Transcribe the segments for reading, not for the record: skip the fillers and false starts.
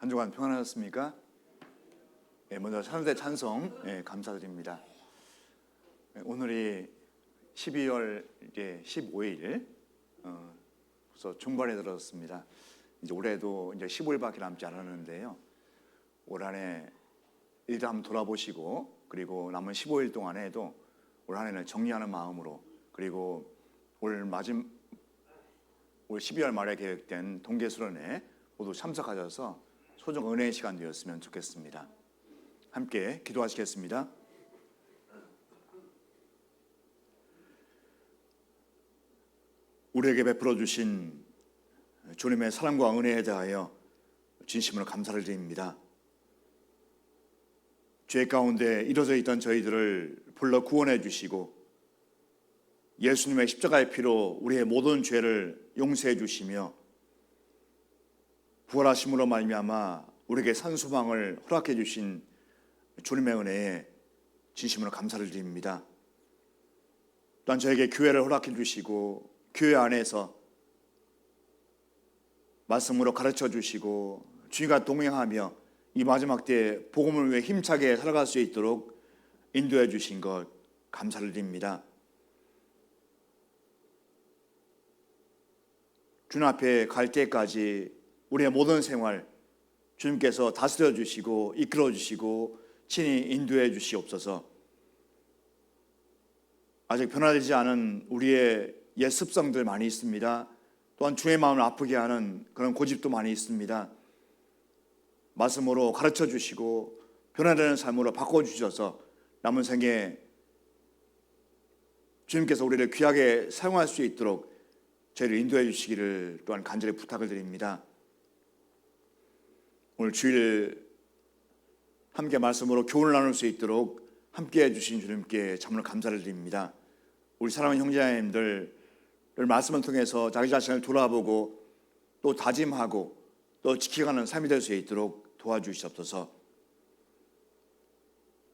한 주간 평안하셨습니까? 먼저 찬송대 찬송 감사드립니다. 오늘이 12월 이제 15일 벌써 중반에 들었습니다. 이제 올해도 이제 15일밖에 남지 않았는데요. 올 한해 일을 한번 돌아보시고 그리고 남은 15일 동안에도 올 한해를 정리하는 마음으로 그리고 올 12월 말에 계획된 동계수련회 모두 참석하셔서 소중 은혜의 시간 되었으면 좋겠습니다. 함께 기도하시겠습니다. 우리에게 베풀어 주신 주님의 사랑과 은혜에 대하여 진심으로 감사를 드립니다. 죄 가운데 이루어져 있던 저희들을 불러 구원해 주시고 예수님의 십자가의 피로 우리의 모든 죄를 용서해 주시며 부활하심으로 말미암아 우리에게 산 소망을 허락해 주신 주님의 은혜에 진심으로 감사를 드립니다. 또한 저에게 교회를 허락해 주시고 교회 안에서 말씀으로 가르쳐 주시고 주님과 동행하며 이 마지막 때에 복음을 위해 힘차게 살아갈 수 있도록 인도해 주신 것 감사를 드립니다. 주님 앞에 갈 때까지 우리의 모든 생활 주님께서 다스려 주시고 이끌어 주시고 친히 인도해 주시옵소서. 아직 변화되지 않은 우리의 옛 습성들 많이 있습니다. 또한 주의 마음을 아프게 하는 그런 고집도 많이 있습니다. 말씀으로 가르쳐 주시고 변화되는 삶으로 바꿔주셔서 남은 생에 주님께서 우리를 귀하게 사용할 수 있도록 저희를 인도해 주시기를 또한 간절히 부탁을 드립니다. 오늘 주일 함께 말씀으로 교훈을 나눌 수 있도록 함께해 주신 주님께 참으로 감사를 드립니다. 우리 사랑하는 형제자매님들 말씀을 통해서 자기 자신을 돌아보고 또 다짐하고 또 지켜가는 삶이 될 수 있도록 도와주시옵소서.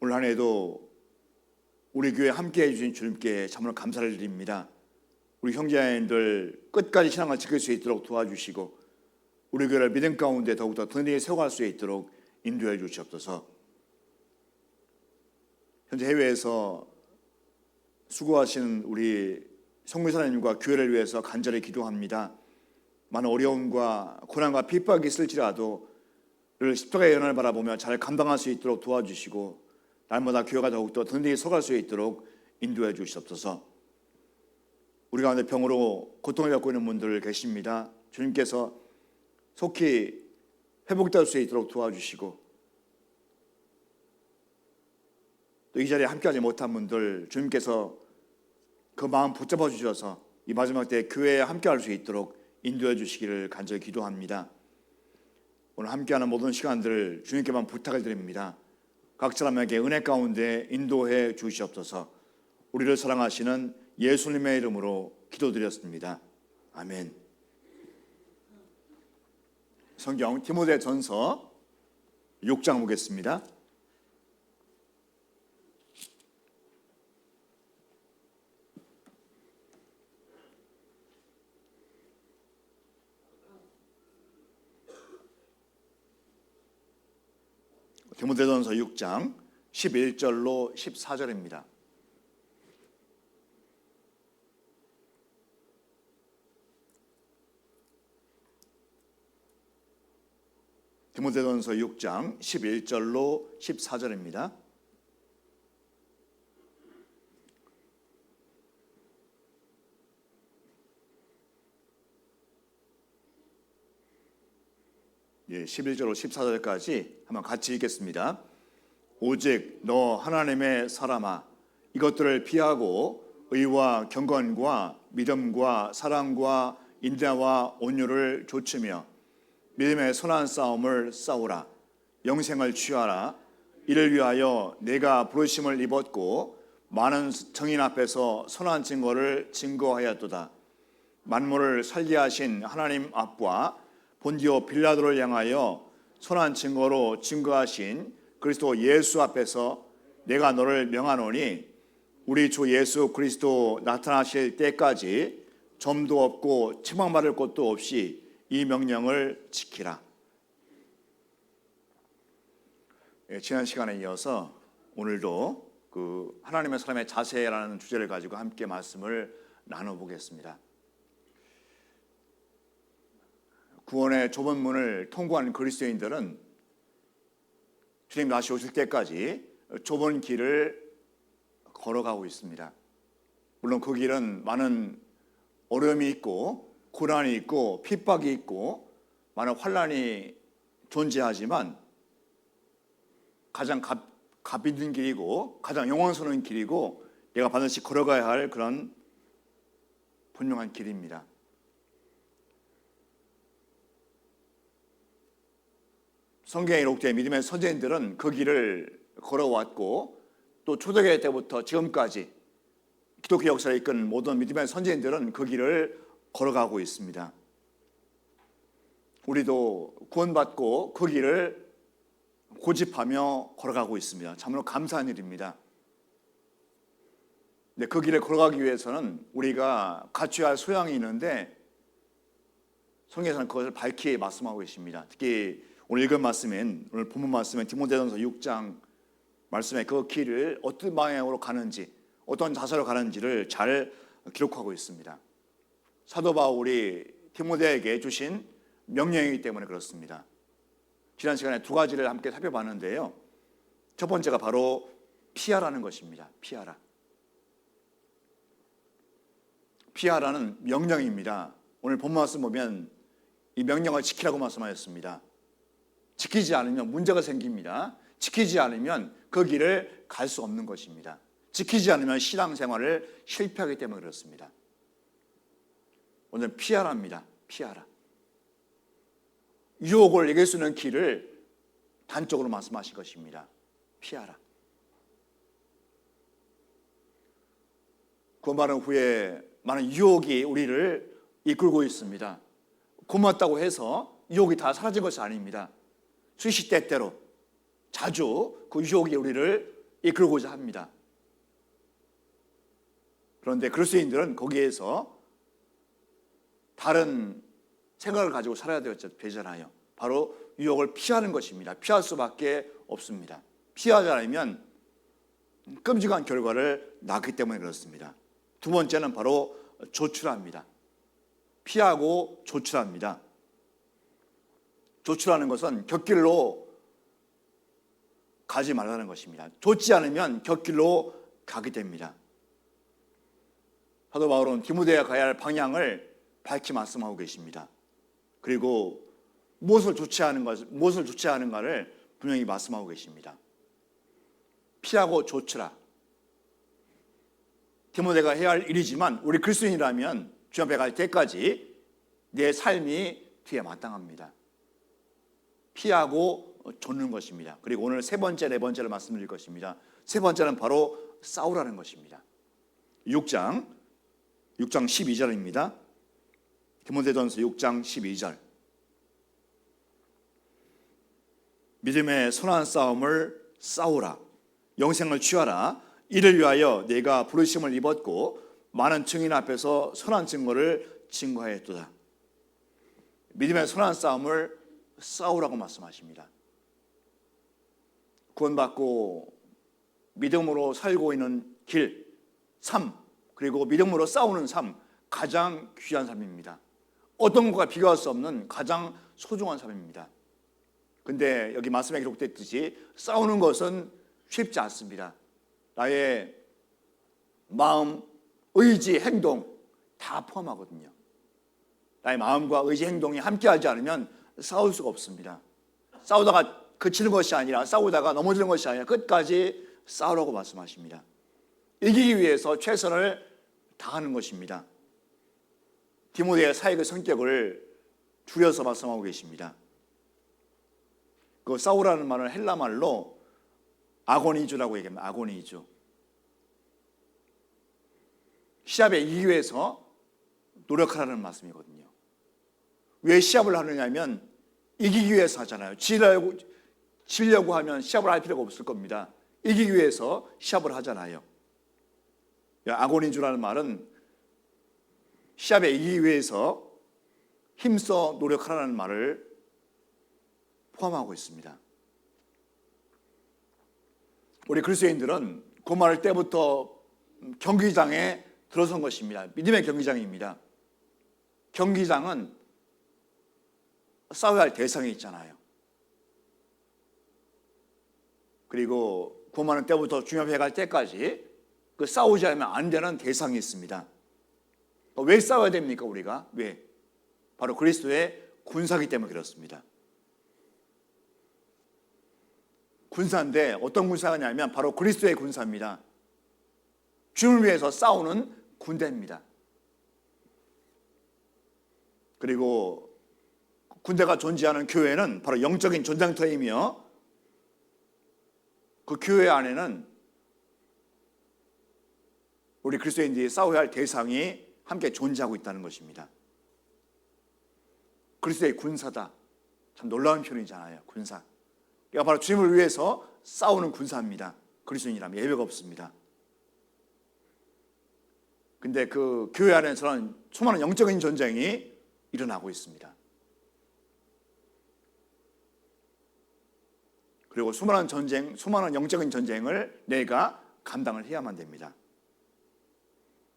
올 한 해도 우리 교회 함께해 주신 주님께 참으로 감사를 드립니다. 우리 형제자매님들 끝까지 신앙을 지킬 수 있도록 도와주시고 우리 교회를 믿음 가운데 더욱더 든든히 세워갈 수 있도록 인도해 주시옵소서. 현재 해외에서 수고하시는 우리 성교사님과 교회를 위해서 간절히 기도합니다. 많은 어려움과 고난과 핍박이 있을지라도 십자가의 연을 바라보며 잘 감당할 수 있도록 도와주시고 날마다 교회가 더욱더 든든히 서갈 수 있도록 인도해 주시옵소서. 우리 가운데 병으로 고통을 겪고 있는 분들 계십니다. 주님께서 속히 회복될 수 있도록 도와주시고 또 이 자리에 함께하지 못한 분들 주님께서 그 마음 붙잡아 주셔서 이 마지막 때 교회에 함께할 수 있도록 인도해 주시기를 간절히 기도합니다. 오늘 함께하는 모든 시간들 주님께만 부탁을 드립니다. 각 사람에게 은혜 가운데 인도해 주시옵소서. 우리를 사랑하시는 예수님의 이름으로 기도드렸습니다. 아멘. 성경 디모데전서 6장 보겠습니다. 디모데전서 6장 11절로 14절입니다. 디모데전서 6장 11절로 14절입니다. 예, 11절로 14절까지 한번 같이 읽겠습니다. 오직 너 하나님의 사람아 이것들을 피하고 의와 경건과 믿음과 사랑과 인자와 온유를 조치며 믿음의 선한 싸움을 싸우라. 영생을 취하라. 이를 위하여 내가 부르심을 입었고 많은 정인 앞에서 선한 증거를 증거하였도다. 만물을 살게 하신 하나님 앞과 본디오 빌라도를 향하여 선한 증거로 증거하신 그리스도 예수 앞에서 내가 너를 명하노니 우리 주 예수 그리스도 나타나실 때까지 점도 없고 책망받을 것도 없이 이 명령을 지키라. 지난 시간에 이어서 오늘도 그 하나님의 사람의 자세라는 주제를 가지고 함께 말씀을 나눠보겠습니다. 구원의 좁은 문을 통과한 그리스도인들은 주님 다시 오실 때까지 좁은 길을 걸어가고 있습니다. 물론 그 길은 많은 어려움이 있고 고난이 있고 핍박이 있고 많은 환난이 존재하지만 가장 값 있는 길이고 가장 영원스러운 길이고 내가 반드시 걸어가야 할 그런 분명한 길입니다. 성경에 기록된 믿음의 선지자들은 그 길을 걸어왔고 또 초대교회 때부터 지금까지 기독교 역사를 이끈 모든 믿음의 선지자들은 그 길을 걸어가고 있습니다. 우리도 구원받고 그 길을 고집하며 걸어가고 있습니다. 참으로 감사한 일입니다. 근데 그 길을 걸어가기 위해서는 우리가 갖춰야 할 소양이 있는데 성경에서는 그것을 밝히 말씀하고 계십니다. 특히 오늘 읽은 말씀인 오늘 본문 말씀인 디모데전서 6장 말씀에 그 길을 어떤 방향으로 가는지 어떤 자세로 가는지를 잘 기록하고 있습니다. 사도 바울이 디모데에게 주신 명령이기 때문에 그렇습니다. 지난 시간에 두 가지를 함께 살펴봤는데요. 첫 번째가 바로 피하라는 것입니다. 피하라. 피하라는 명령입니다. 오늘 본문 말씀 보면 이 명령을 지키라고 말씀하셨습니다. 지키지 않으면 문제가 생깁니다. 지키지 않으면 그 길을 갈 수 없는 것입니다. 지키지 않으면 신앙생활을 실패하기 때문에 그렇습니다. 오늘 피하라입니다. 피하라. 유혹을 이길 수 있는 길을 단적으로 말씀하신 것입니다. 피하라. 구원받은 후에 많은 유혹이 우리를 이끌고 있습니다. 고맙다고 해서 유혹이 다 사라진 것이 아닙니다. 수시때때로 자주 그 유혹이 우리를 이끌고자 합니다. 그런데 그리스도인들은 거기에서 다른 생각을 가지고 살아야 되잖아요. 바로 유혹을 피하는 것입니다. 피할 수밖에 없습니다. 피하지 않으면 끔찍한 결과를 낳기 때문에 그렇습니다. 두 번째는 바로 조출합니다. 피하고 조출합니다. 조출하는 것은 곁길로 가지 말라는 것입니다. 좇지 않으면 곁길로 가게 됩니다. 사도 바울은 디모데가 가야 할 방향을 밝히 말씀하고 계십니다. 그리고 무엇을 조치하는가를 분명히 말씀하고 계십니다. 피하고 조치라. 디모데가 해야 할 일이지만 우리 그리스도인이라면 주 앞에 갈 때까지 내 삶이 뒤에 마땅합니다. 피하고 좇는 것입니다. 그리고 오늘 세 번째, 네 번째를 말씀드릴 것입니다. 세 번째는 바로 싸우라는 것입니다. 6장 12절입니다. 디모데전서 6장 12절. 믿음의 선한 싸움을 싸우라. 영생을 취하라. 이를 위하여 내가 부르심을 입었고 많은 증인 앞에서 선한 증거를 증거하였도다. 믿음의 선한 싸움을 싸우라고 말씀하십니다. 구원받고 믿음으로 살고 있는 길, 삶, 그리고 믿음으로 싸우는 삶, 가장 귀한 삶입니다. 어떤 것과 비교할 수 없는 가장 소중한 삶입니다. 근데 여기 말씀에 기록됐듯이 싸우는 것은 쉽지 않습니다. 나의 마음, 의지, 행동 다 포함하거든요. 나의 마음과 의지, 행동이 함께하지 않으면 싸울 수가 없습니다. 싸우다가 그치는 것이 아니라 싸우다가 넘어지는 것이 아니라 끝까지 싸우라고 말씀하십니다. 이기기 위해서 최선을 다하는 것입니다. 디모데의 사역의 성격을 줄여서 말씀하고 계십니다. 그 싸우라는 말은 헬라 말로 아고니주라고 얘기합니다. 아고니주. 시합에 이기기 위해서 노력하라는 말씀이거든요. 왜 시합을 하느냐면 이기기 위해서 하잖아요. 지려고 하면 시합을 할 필요가 없을 겁니다. 이기기 위해서 시합을 하잖아요. 아고니주라는 말은 시합에 이기기 위해서 힘써 노력하라는 말을 포함하고 있습니다. 우리 그리스도인들은 고만할 때부터 경기장에 들어선 것입니다. 믿음의 경기장입니다. 경기장은 싸워야 할 대상이 있잖아요. 그리고 고만할 때부터 중요해 갈 때까지 그 싸우지 않으면 안 되는 대상이 있습니다. 왜 싸워야 됩니까, 우리가? 왜? 바로 그리스도의 군사이기 때문에 그렇습니다. 군사인데 어떤 군사냐면 바로 그리스도의 군사입니다. 주님을 위해서 싸우는 군대입니다. 그리고 군대가 존재하는 교회는 바로 영적인 전장터이며 그 교회 안에는 우리 그리스도인들이 싸워야 할 대상이 함께 존재하고 있다는 것입니다. 그리스도의 군사다. 참 놀라운 표현이잖아요. 군사. 그러니까 바로 주님을 위해서 싸우는 군사입니다. 그리스도인이라면 예외가 없습니다. 근데 그 교회 안에서는 수많은 영적인 전쟁이 일어나고 있습니다. 그리고 수많은 영적인 전쟁을 내가 감당을 해야만 됩니다.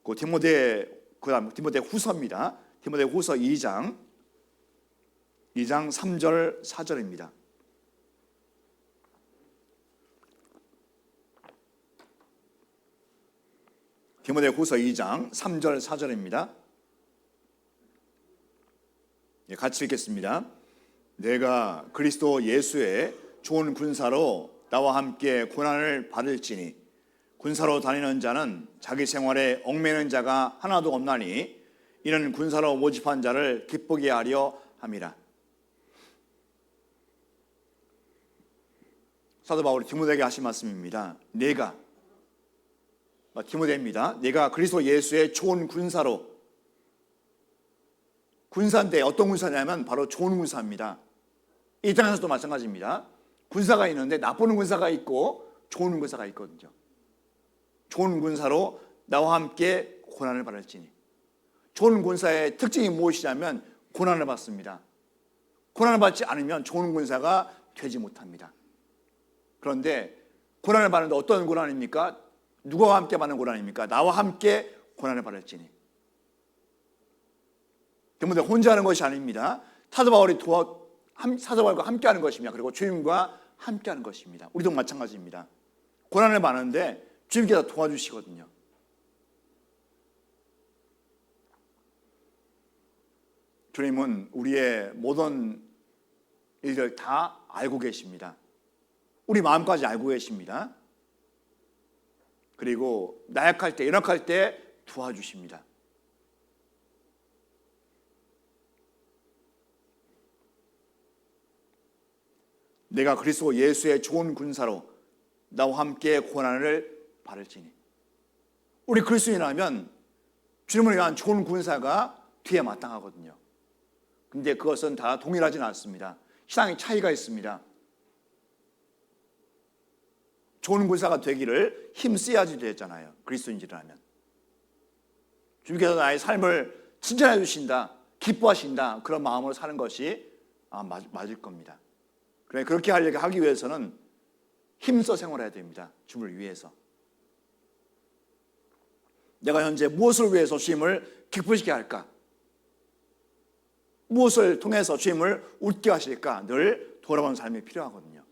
그다음 디모데 후서입니다. 디모데 후서 2장 3절 4절입니다. 디모데 후서 2장 3절 4절입니다. 같이 읽겠습니다. 내가 그리스도 예수의 좋은 군사로 나와 함께 고난을 받을지니 군사로 다니는 자는 자기 생활에 얽매이는 자가 하나도 없나니 이는 군사로 모집한 자를 기쁘게 하려 함이라. 사도 바울이 디모데에게 하신 말씀입니다. 내가 디모데입니다. 내가 그리스도 예수의 좋은 군사로, 군사인데 어떤 군사냐면 바로 좋은 군사입니다. 이 땅에서도 마찬가지입니다. 군사가 있는데 나쁜 군사가 있고 좋은 군사가 있거든요. 좋은 군사로 나와 함께 고난을 받을지니. 좋은 군사의 특징이 무엇이냐면 고난을 받습니다. 고난을 받지 않으면 좋은 군사가 되지 못합니다. 그런데 고난을 받는데 어떤 고난입니까? 누구와 함께 받는 고난입니까? 나와 함께 고난을 받을지니. 때문에 혼자 하는 것이 아닙니다. 사도 바울과 함께 하는 것입니다. 그리고 주님과 함께 하는 것입니다. 우리도 마찬가지입니다. 고난을 받는데 주님께서 도와주시거든요. 주님은 우리의 모든 일을 다 알고 계십니다. 우리 마음까지 알고 계십니다. 그리고 나약할 때, 연약할 때 도와주십니다. 내가 그리스도 예수의 좋은 군사로 나와 함께 고난을 받을지니. 우리 그리스도인이라면 주님을 위한 좋은 군사가 뒤에 마땅하거든요. 근데 그것은 다 동일하지는 않습니다. 신앙의 차이가 있습니다. 좋은 군사가 되기를 힘써야지 되잖아요. 그리스도인이라면. 주님께서 나의 삶을 칭찬해 주신다, 기뻐하신다, 그런 마음으로 사는 것이 맞을 겁니다. 그렇게 하기 위해서는 힘써 생활해야 됩니다. 주님을 위해서. 내가 현재 무엇을 위해서 주님을 기쁘시게 할까? 무엇을 통해서 주님을 웃게 하실까? 늘 돌아보는 삶이 필요하거든요.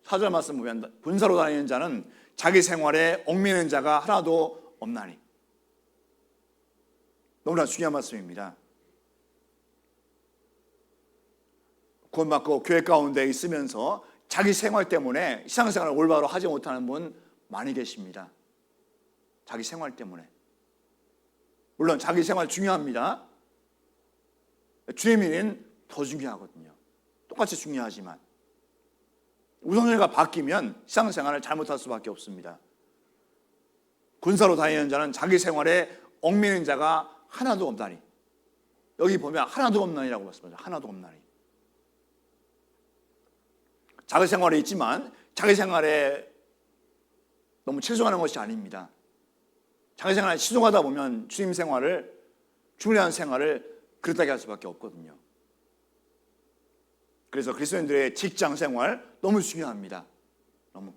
4절 말씀 보면 군사로 다니는 자는 자기 생활에 얽매이는 자가 하나도 없나니. 너무나 중요한 말씀입니다. 구원받고 교회 가운데 있으면서 자기 생활 때문에 신앙생활을 올바로 하지 못하는 분 많이 계십니다. 자기 생활 때문에. 물론 자기 생활 중요합니다. 주님은 더 중요하거든요. 똑같이 중요하지만 우선순위가 바뀌면 신앙생활을 잘못할 수밖에 없습니다. 군사로 다니는 자는 자기 생활에 얽매이는 자가 하나도 없나니. 여기 보면 하나도 없나니라고 말씀하죠. 하나도 없나니. 자기 생활에 있지만 자기 생활에 너무 치중하는 것이 아닙니다. 자기 생활에 치중하다 보면 주님 생활을, 주님을 위한 생활을 그릇하게 할 수밖에 없거든요. 그래서 그리스도인들의 직장 생활 너무 중요합니다. 너무.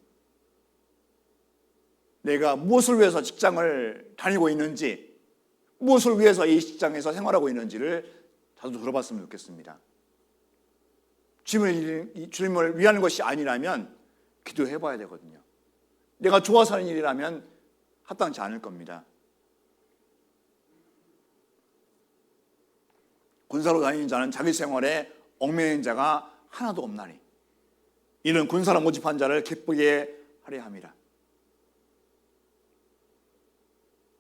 내가 무엇을 위해서 직장을 다니고 있는지, 무엇을 위해서 이 직장에서 생활하고 있는지를 자주 들어봤으면 좋겠습니다. 주님을 위하는 것이 아니라면 기도해 봐야 되거든요. 내가 좋아서 하는 일이라면 합당치 않을 겁니다. 군사로 다니는 자는 자기 생활에 얽매인 자가 하나도 없나니 이는 군사로 모집한 자를 기쁘게 하려 함이라.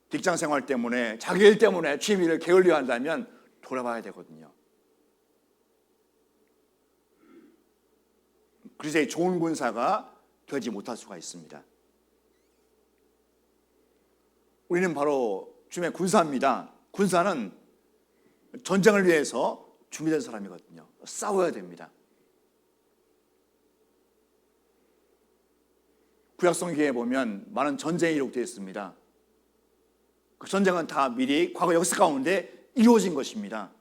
직장 생활 때문에, 자기 일 때문에 취미를 게을려 한다면 돌아봐야 되거든요. 그래서 좋은 군사가 되지 못할 수가 있습니다. 우리는 바로 주님의 군사입니다. 군사는 전쟁을 위해서 준비된 사람이거든요. 싸워야 됩니다. 구약성경에 보면 많은 전쟁이 기록되어 있습니다. 그 전쟁은 다 미리 과거 역사 가운데 이루어진 것입니다.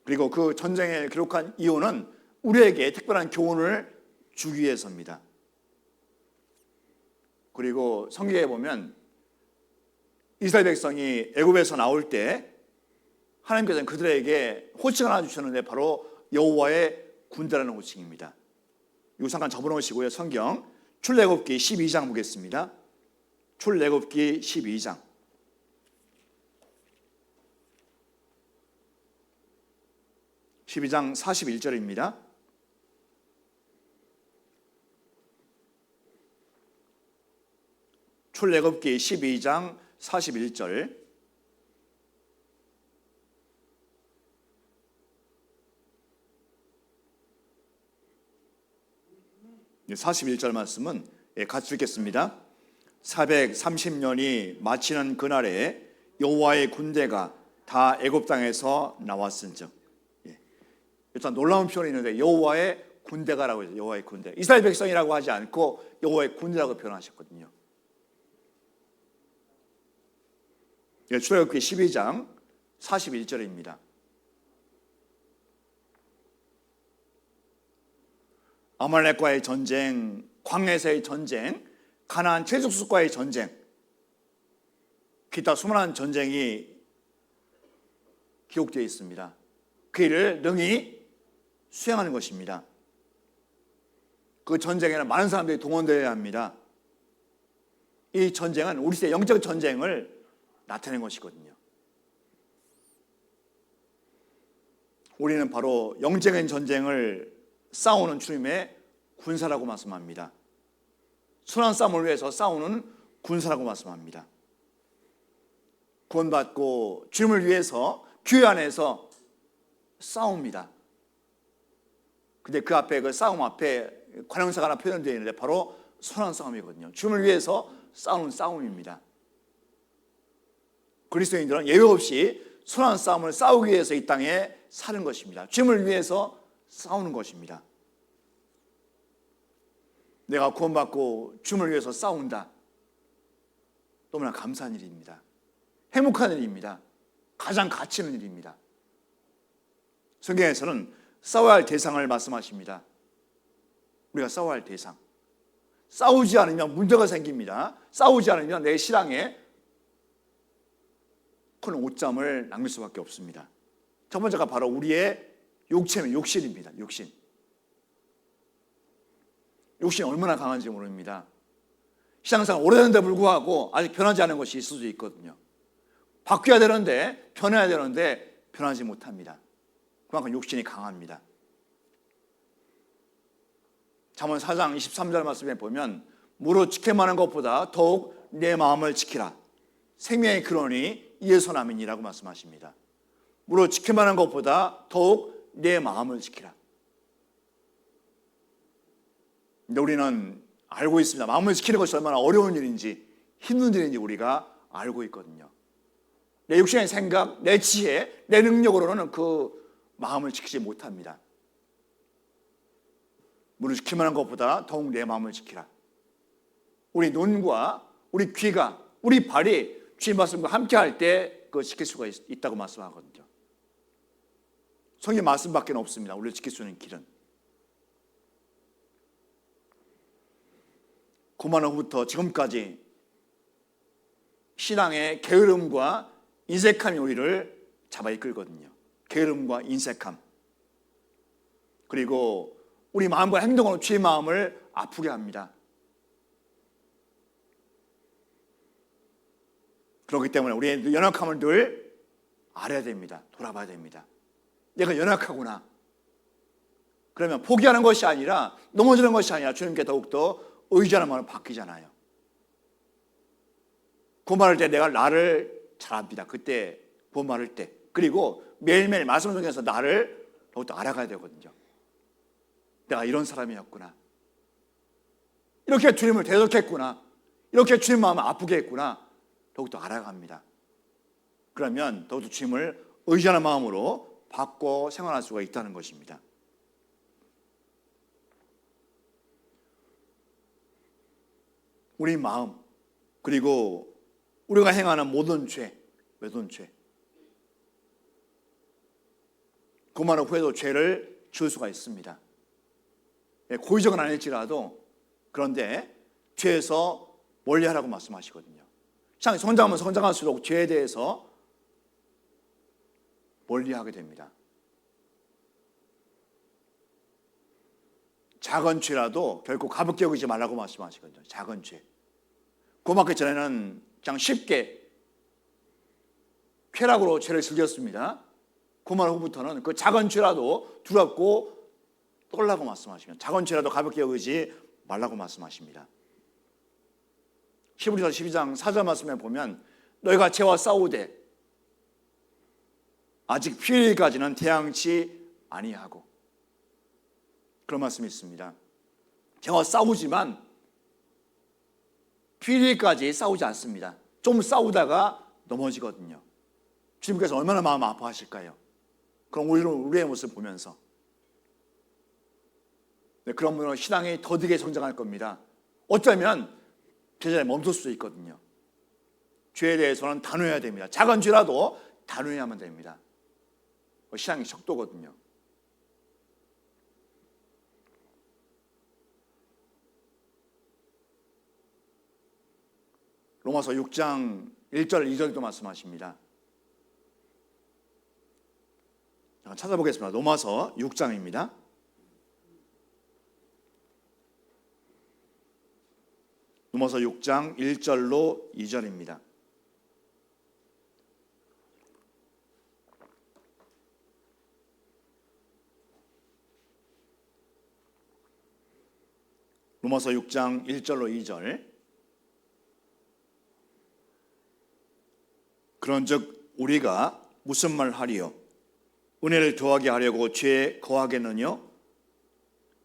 그리고 그 전쟁에 기록한 이유는 우리에게 특별한 교훈을 주기 위해서입니다. 그리고 성경에 보면 이스라엘 백성이 애굽에서 나올 때 하나님께서는 그들에게 호칭을 하나 주셨는데 바로 여호와의 군대라는 호칭입니다. 이거 잠깐 접어놓으시고요. 성경 출애굽기 12장 보겠습니다. 출애굽기 12장 12장 41절입니다. 출애굽기 12장 41절. 네, 41절 말씀은 같이 읽겠습니다. 430년이 마치는 그날에 여호와의 군대가 다 애굽 땅에서 나왔은즉. 일단 놀라운 표현이 있는데 여호와의 군대가라고 해서 여호와의 군대. 이스라엘 백성이라고 하지 않고 여호와의 군대라고 표현하셨거든요. 출애굽기 12장 41절입니다. 아말렉과의 전쟁, 광야에서의 전쟁, 가나안 최족속과의 전쟁, 기타 수많은 전쟁이 기록되어 있습니다. 그 일을 능히 수행하는 것입니다. 그 전쟁에는 많은 사람들이 동원되어야 합니다. 이 전쟁은 우리 시대 영적 전쟁을 나타낸 것이거든요. 우리는 바로 영적인 전쟁을 싸우는 주님의 군사라고 말씀합니다. 선한 싸움을 위해서 싸우는 군사라고 말씀합니다. 구원받고 주님을 위해서 교회 안에서 싸웁니다. 근데 그 앞에, 그 싸움 앞에 관형사가 하나 표현되어 있는데 바로 선한 싸움이거든요. 주님을 위해서 싸우는 싸움입니다. 그리스도인들은 예외 없이 선한 싸움을 싸우기 위해서 이 땅에 사는 것입니다. 주님을 위해서 싸우는 것입니다. 내가 구원받고 주님을 위해서 싸운다. 너무나 감사한 일입니다. 행복한 일입니다. 가장 가치 있는 일입니다. 성경에서는 싸워야 할 대상을 말씀하십니다. 우리가 싸워야 할 대상. 싸우지 않으면 문제가 생깁니다. 싸우지 않으면 내 신앙에 큰 오점을 남길 수밖에 없습니다. 첫 번째가 바로 우리의 욕심입니다. 욕심. 욕심이 얼마나 강한지 모릅니다. 신앙생활 오래됐는데 불구하고 아직 변하지 않은 것이 있을 수도 있거든요. 바뀌어야 되는데, 변해야 되는데 변하지 못합니다. 그만큼 욕심이 강합니다. 잠언 4장 23절 말씀에 보면 무릇 지켜만한 것보다 더욱 내 마음을 지키라. 생명의 근원이 이에서 남이니라고 말씀하십니다. 무릇 지켜만한 것보다 더욱 내 마음을 지키라. 근데 우리는 알고 있습니다. 마음을 지키는 것이 얼마나 어려운 일인지, 힘든 일인지 우리가 알고 있거든요. 내 육신의 생각, 내 지혜, 내 능력으로는 그 마음을 지키지 못합니다. 무릇 지킬만한 것보다 더욱 내 마음을 지키라. 우리 눈과 우리 귀가, 우리 발이 주님 말씀과 함께 할 때 그거 지킬 수가 있다고 말씀하거든요. 성경 말씀밖에 없습니다. 우리를 지킬 수 있는 길은. 고만 후부터 지금까지 신앙의 게으름과 인색함이 우리를 잡아 이끌거든요. 게으름과 인색함. 그리고 우리 마음과 행동으로 주의 마음을 아프게 합니다. 그렇기 때문에 우리의 연약함을 늘 알아야 됩니다. 돌아봐야 됩니다. 내가 연약하구나. 그러면 포기하는 것이 아니라, 넘어지는 것이 아니라 주님께 더욱더 의지하는 마음으로 바뀌잖아요. 고만할 때 내가 나를 잘 압니다. 그때 고만할 때. 그리고 매일매일 말씀 중에서 나를 더욱더 알아가야 되거든요. 내가 이런 사람이었구나. 이렇게 주님을 대적했구나. 이렇게 주님 마음을 아프게 했구나. 더욱더 알아갑니다. 그러면 더욱더 주님을 의지하는 마음으로 바꿔 생활할 수가 있다는 것입니다. 우리 마음, 그리고 우리가 행하는 모든 죄, 고만한 후에도 죄를 지을 수가 있습니다. 고의적은 아닐지라도, 그런데 죄에서 멀리하라고 말씀하시거든요. 성장하면 성장할수록 죄에 대해서 멀리하게 됩니다. 작은 죄라도 결코 가볍게 여기지 말라고 말씀하시거든요. 작은 죄. 고맙기 전에는 그냥 쉽게 쾌락으로 죄를 즐겼습니다. 고만 후부터는 그 작은 죄라도 두렵고 떨라고 말씀하십니다. 작은 죄라도 가볍게 여기지 말라고 말씀하십니다. 히브리서 12장 4절 말씀에 보면 너희가 죄와 싸우되 아직 피일까지는 태양치 아니하고, 그런 말씀이 있습니다. 죄와 싸우지만 피일까지 싸우지 않습니다. 좀 싸우다가 넘어지거든요. 주님께서 얼마나 마음 아파하실까요? 그럼 우리의 모습을 보면서 그런 분은 신앙이 더디게 성장할 겁니다. 어쩌면 제자리에 멈출 수도 있거든요. 죄에 대해서는 단호해야 됩니다. 작은 죄라도 단호해야만 됩니다. 신앙이 척도거든요. 로마서 6장 1절 2절도 말씀하십니다. 찾아보겠습니다. 로마서 6장입니다. 로마서 6장 1절로 2절입니다. 로마서 6장 1절로 2절. 그런즉 우리가 무슨 말 하리요? 은혜를 더하게 하려고 죄에 거하겠느냐?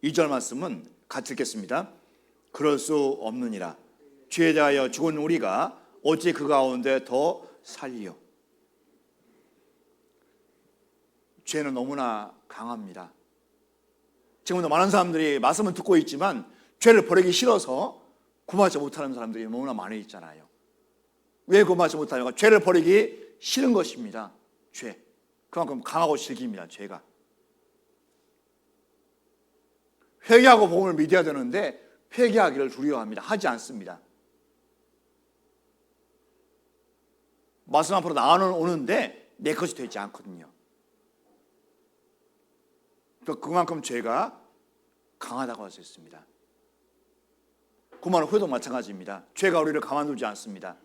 2절 말씀은 같이 읽겠습니다. 그럴 수 없느니라. 죄에 대하여 죽은 우리가 어찌 그 가운데 더 살리요? 죄는 너무나 강합니다. 지금도 많은 사람들이 말씀을 듣고 있지만 죄를 버리기 싫어서 구하지 못하는 사람들이 너무나 많이 있잖아요. 왜 구하지 못하냐면 죄를 버리기 싫은 것입니다. 죄. 그만큼 강하고 질깁니다. 죄가. 회개하고 복음을 믿어야 되는데 회개하기를 두려워합니다. 하지 않습니다. 말씀 앞으로 나오는데 내 것이 되지 않거든요. 그만큼 죄가 강하다고 할 수 있습니다. 구원의 후에도 마찬가지입니다. 죄가 우리를 가만두지 않습니다.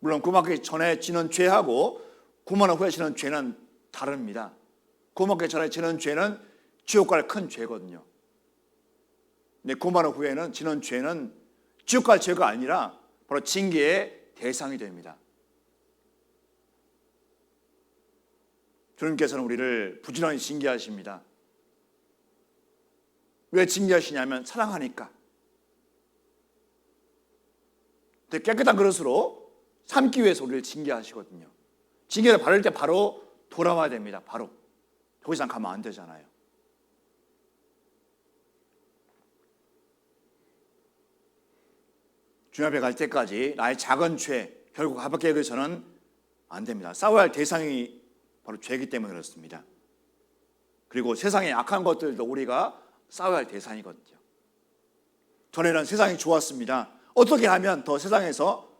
물론 구원하기 전에 지는 죄하고 구원의 후에 지는 죄는 다릅니다. 구원하기 전에 지는 죄는 지옥 갈 큰 죄거든요. 근데 구원의 후에는 지는 죄는 지옥 갈 죄가 아니라 바로 징계의 대상이 됩니다. 주님께서는 우리를 부지런히 징계하십니다. 왜 징계하시냐면 사랑하니까. 깨끗한 그릇으로 삼기 위해서 우리를 징계하시거든요. 징계를 받을 때 바로 돌아와야 됩니다. 바로. 더 이상 가면 안 되잖아요. 주님 앞에 갈 때까지 나의 작은 죄 결국 가볍게 여겨서는 안 됩니다. 싸워야 할 대상이 바로 죄이기 때문에 그렇습니다. 그리고 세상의 악한 것들도 우리가 싸워야 할 대상이거든요. 전에는 세상이 좋았습니다. 어떻게 하면 더 세상에서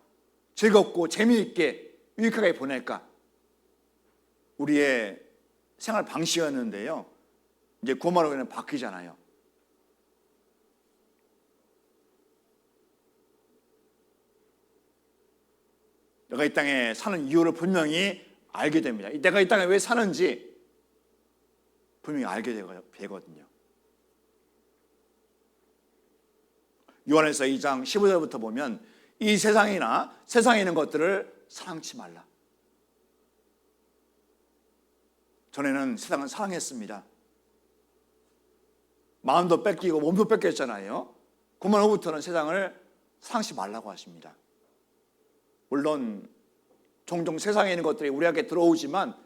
즐겁고 재미있게 유익하게 보낼까? 우리의 생활 방식이었는데요. 이제 구원받으면 바뀌잖아요. 내가 이 땅에 사는 이유를 분명히 알게 됩니다. 내가 이 땅에 왜 사는지 분명히 알게 되거든요. 요한에서 2장 15절부터 보면 이 세상이나 세상에 있는 것들을 사랑치 말라. 전에는 세상을 사랑했습니다. 마음도 뺏기고 몸도 뺏겼잖아요. 그만 후부터는 세상을 사랑치 말라고 하십니다. 물론 종종 세상에 있는 것들이 우리에게 들어오지만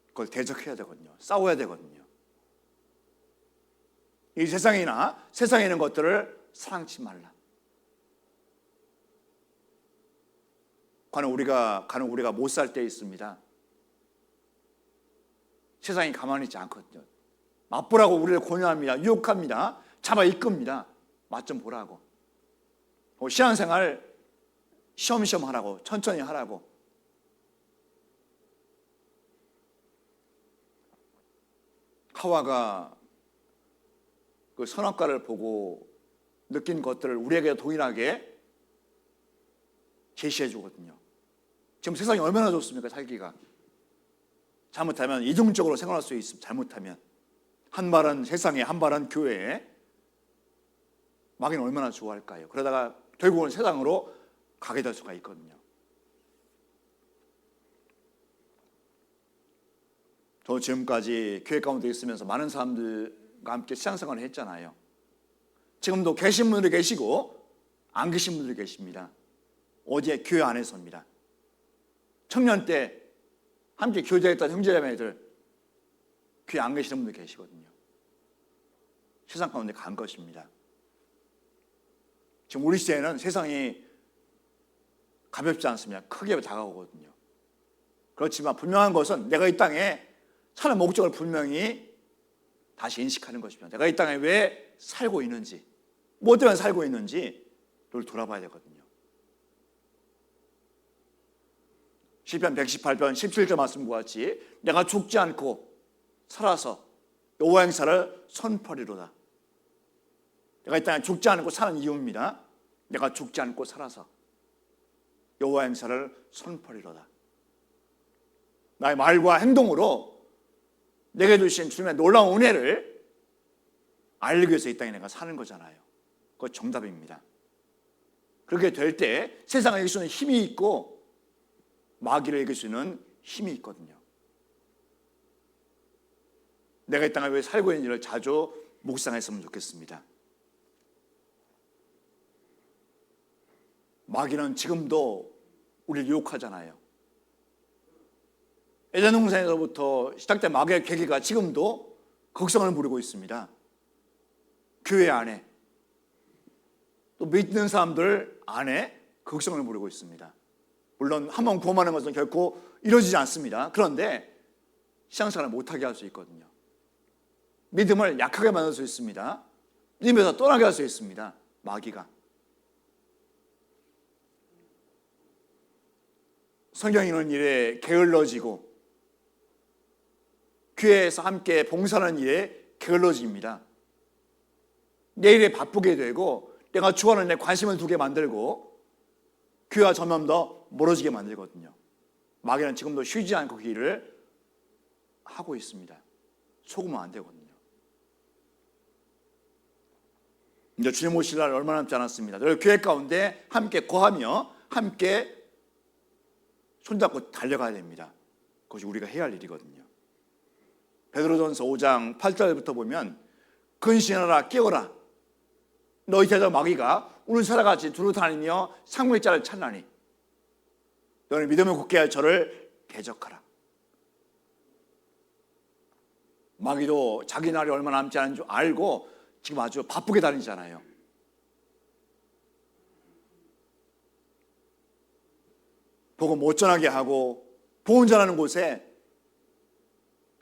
그걸 대적해야 되거든요. 싸워야 되거든요. 이 세상이나 세상에 있는 것들을 사랑치 말라. 간혹 우리가 못 살 때 있습니다. 세상이 가만히 있지 않거든요. 맛보라고 우리를 권유합니다. 유혹합니다. 잡아 이끕니다. 맛 좀 보라고. 신앙생활 시험시험 하라고, 천천히 하라고. 하와가 그 선악과를 보고 느낀 것들을 우리에게 동일하게 제시해 주거든요. 지금 세상이 얼마나 좋습니까? 살기가. 잘못하면 이중적으로 생활할 수 있습니다. 잘못하면 한 발은 세상에, 한 발은 교회에. 마귀는 얼마나 좋아할까요? 그러다가 결국은 세상으로 가게 될 수가 있거든요. 저 지금까지 교회 가운데 있으면서 많은 사람들과 함께 신앙생활을 했잖아요. 지금도 계신 분들이 계시고 안 계신 분들이 계십니다. 어디에? 교회 안에서입니다. 청년 때 함께 교제했던 형제자매들 교회 안 계시는 분들 계시거든요. 세상 가운데 간 것입니다. 지금 우리 시대에는 세상이 가볍지 않습니다. 크게 다가오거든요. 그렇지만 분명한 것은 내가 이 땅에 사는 목적을 분명히 다시 인식하는 것입니다. 내가 이 땅에 왜 살고 있는지, 뭐 때문에 살고 있는지를 돌아봐야 되거든요. 시편 118편 17절 말씀과 같이 내가 죽지 않고 살아서 여호와 행사를 선포하리로다. 내가 이 땅에 죽지 않고 사는 이유입니다. 내가 죽지 않고 살아서 여호와 행사를 선포하리로다. 나의 말과 행동으로 내게 주신 주님의 놀라운 은혜를 알기 위해서 이 땅에 내가 사는 거잖아요. 그거 정답입니다. 그렇게 될 때 세상을 이길 수 있는 힘이 있고 마귀를 이길 수 있는 힘이 있거든요. 내가 이 땅에 왜 살고 있는지를 자주 묵상했으면 좋겠습니다. 마귀는 지금도 우리를 유혹하잖아요. 에덴 동산에서부터 시작된 마귀의 계기가 지금도 극성을 부리고 있습니다. 교회 안에 또 믿는 사람들 안에 극성을 부리고 있습니다. 물론 한 번 구원하는 것은 결코 이루어지지 않습니다. 그런데 신앙생활을 못하게 할 수 있거든요. 믿음을 약하게 만들 수 있습니다. 믿음에서 떠나게 할 수 있습니다. 마귀가. 성경 읽는 일에 게을러지고 교회에서 함께 봉사하는 일에 게을러집니다. 내 일에 바쁘게 되고 내가 좋아하는 데 관심을 두게 만들고 교회와 점점 더 멀어지게 만들거든요. 마귀는 지금도 쉬지 않고 그 일을 하고 있습니다. 속으면 안 되거든요. 이제 주님 오실 날 얼마 남지 않았습니다. 늘 교회 가운데 함께 거하며 함께 손잡고 달려가야 됩니다. 그것이 우리가 해야 할 일이거든요. 베드로전서 5장 8절부터 보면 근신하라 깨어라 너희 대적 마귀가 우는 사람같이 두루 다니며 상무의 자를 찾나니 너는 믿음을 굳게 할 저를 대적하라. 마귀도 자기 날이 얼마 남지 않은 줄 알고 지금 아주 바쁘게 다니잖아요. 복음 못 전하게 하고 복음 전하는 곳에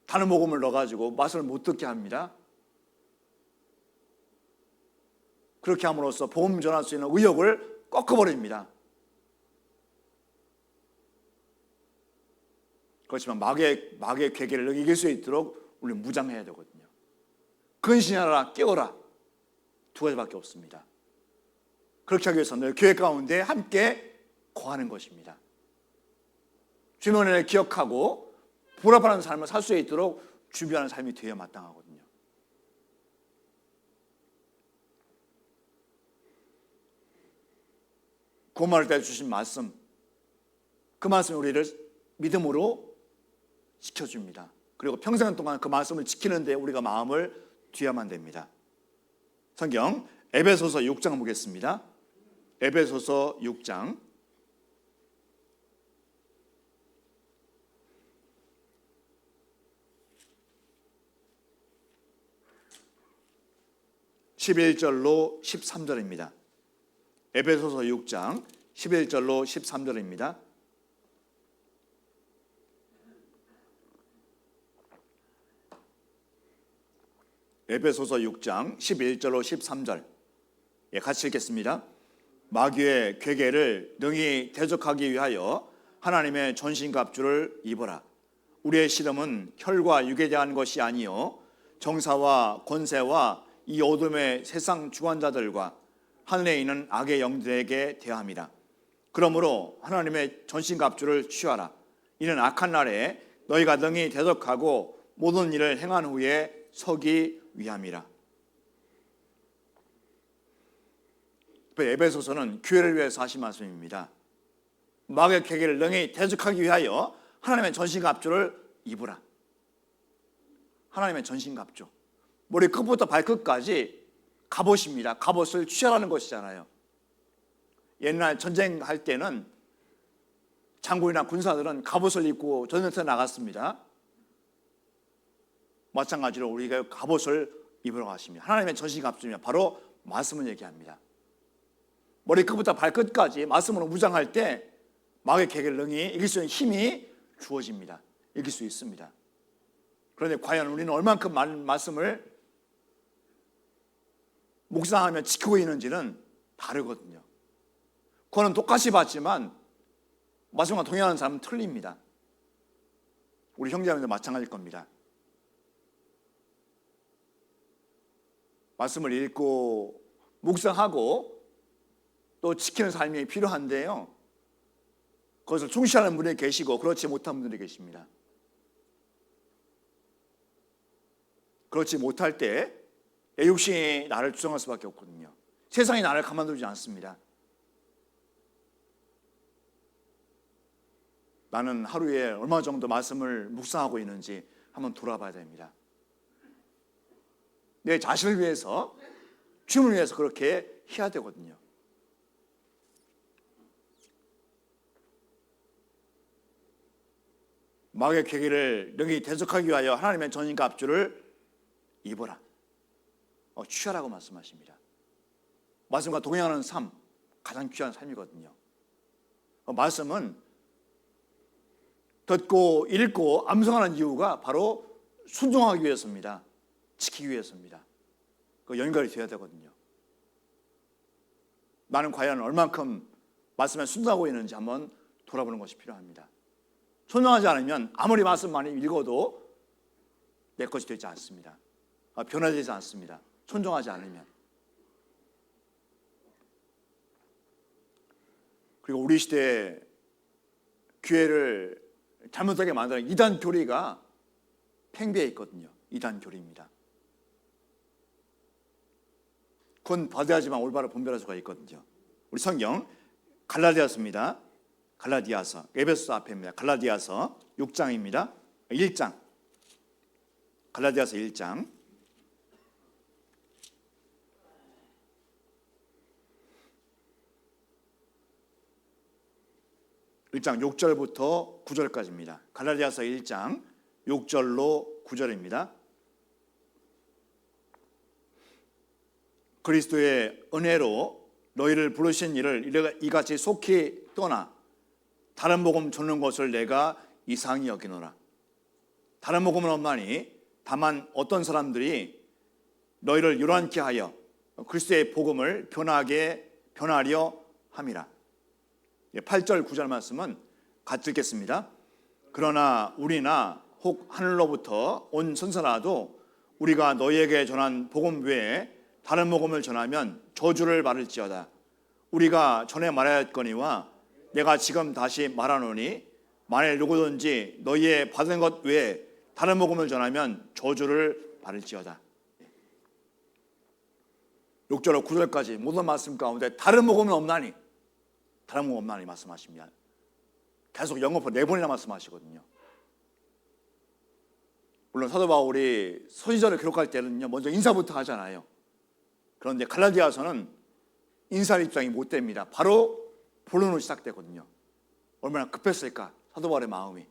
다른 복음을 넣어가지고 말씀을 못 듣게 합니다. 그렇게 함으로써 복음 전할 수 있는 의욕을 꺾어버립니다. 그렇지만 마귀의 괴계를 이길 수 있도록 우리는 무장해야 되거든요. 근신하라, 깨어라, 두 가지밖에 없습니다. 그렇게 하기 위해서 늘 교회 가운데 함께 거하는 것입니다. 주님을 기억하고 보답하는 삶을 살 수 있도록 준비하는 삶이 되어야 마땅하거든요. 고마울 때 주신 말씀, 그 말씀이 우리를 믿음으로 지켜줍니다. 그리고 평생 동안 그 말씀을 지키는 데 우리가 마음을 뒤야만 됩니다. 성경 에베소서 6장 보겠습니다. 에베소서 6장 11절로 13절입니다. 에베소서 6장 11절로 13절입니다. 에베소서 6장 11절로 13절 같이 읽겠습니다. 마귀의 괴계를 능히 대적하기 위하여 하나님의 전신갑주를 입어라. 우리의 씨름은 혈과 육에 대한 것이 아니요 정사와 권세와 이 어둠의 세상 주관자들과 하늘에 있는 악의 영들에게 대함이라. 그러므로 하나님의 전신갑주를 취하라. 이는 악한 날에 너희가 능히 대적하고 모든 일을 행한 후에 서기 위함이라. 에베소서는 교회를 위해서 하신 말씀입니다. 마귀의 괴계를 능히 대적하기 위하여 하나님의 전신갑주를 입으라. 하나님의 전신갑주, 머리 끝부터 발끝까지 갑옷입니다. 갑옷을 취하라는 것이잖아요. 옛날 전쟁할 때는 장군이나 군사들은 갑옷을 입고 전쟁터에 나갔습니다. 마찬가지로 우리가 갑옷을 입으러 가십니다. 하나님의 전신갑주입니다. 바로 말씀을 얘기합니다. 머리 끝부터 발끝까지 말씀으로 무장할 때 마귀의 괴계를 능히 이길 수 있는 힘이 주어집니다. 이길 수 있습니다. 그런데 과연 우리는 얼만큼 말씀을 묵상하며 지키고 있는지는 다르거든요. 그거는 똑같이 봤지만 말씀과 동의하는 사람은 틀립니다. 우리 형제자매도 마찬가지일 겁니다. 말씀을 읽고 묵상하고 또 지키는 삶이 필요한데요, 그것을 충실하는 분이 계시고 그렇지 못한 분들이 계십니다. 그렇지 못할 때 내 육신이 나를 주장할 수밖에 없거든요. 세상이 나를 가만두지 않습니다. 나는 하루에 얼마 정도 말씀을 묵상하고 있는지 한번 돌아봐야 됩니다. 내 자신을 위해서, 주님을 위해서 그렇게 해야 되거든요. 마귀의 괴계를 능히 대적하기 위하여 하나님의 전신갑주를 입어라. 취하라고 말씀하십니다. 말씀과 동행하는 삶, 가장 귀한 삶이거든요. 말씀은 듣고 읽고 암송하는 이유가 바로 순종하기 위해서입니다. 지키기 위해서입니다. 그 연결이 되어야 되거든요. 나는 과연 얼만큼 말씀에 순종하고 있는지 한번 돌아보는 것이 필요합니다. 순종하지 않으면 아무리 말씀 많이 읽어도 내 것이 되지 않습니다. 변화되지 않습니다. 순종하지 않으면. 그리고 우리 시대에 교회를 잘못하게 만드는 이단 교리가 팽배해 있거든요. 이단 교리입니다. 그건 받아야지만 올바로 분별할 수가 있거든요. 우리 성경 갈라디아서입니다. 갈라디아서, 에베소서 앞에입니다. 갈라디아서 6장입니다. 1장. 갈라디아서 1장. 1장 6절부터 9절까지입니다. 갈라디아서 1장 6절로 9절입니다. 그리스도의 은혜로 너희를 부르신 이를 이같이 속히 떠나 다른 복음 전하는 것을 내가 이상히 여기노라. 다른 복음은 없나니 다만 어떤 사람들이 너희를 요란케 하여 그리스도의 복음을 변하려 함이라. 8절 9절 말씀은 같이 읽겠습니다. 그러나 우리나 혹 하늘로부터 온 선사라도 우리가 너희에게 전한 복음 외에 다른 복음을 전하면 저주를 받을지어다. 우리가 전에 말하였거니와 내가 지금 다시 말하노니 만일 누구든지 너희의 받은 것 외에 다른 복음을 전하면 저주를 받을지어다. 6절로 9절까지 모든 말씀 가운데 다른 복음은 없나니, 다른 복음 없나니 말씀하십니다. 계속 영어로 4번이나 말씀하시거든요. 물론 사도 바울이 서신서를 기록할 때는요, 먼저 인사부터 하잖아요. 그런데 갈라디아서는 인사 입장이 못 됩니다. 바로 본론으로 시작되거든요. 얼마나 급했을까, 사도 바울의 마음이.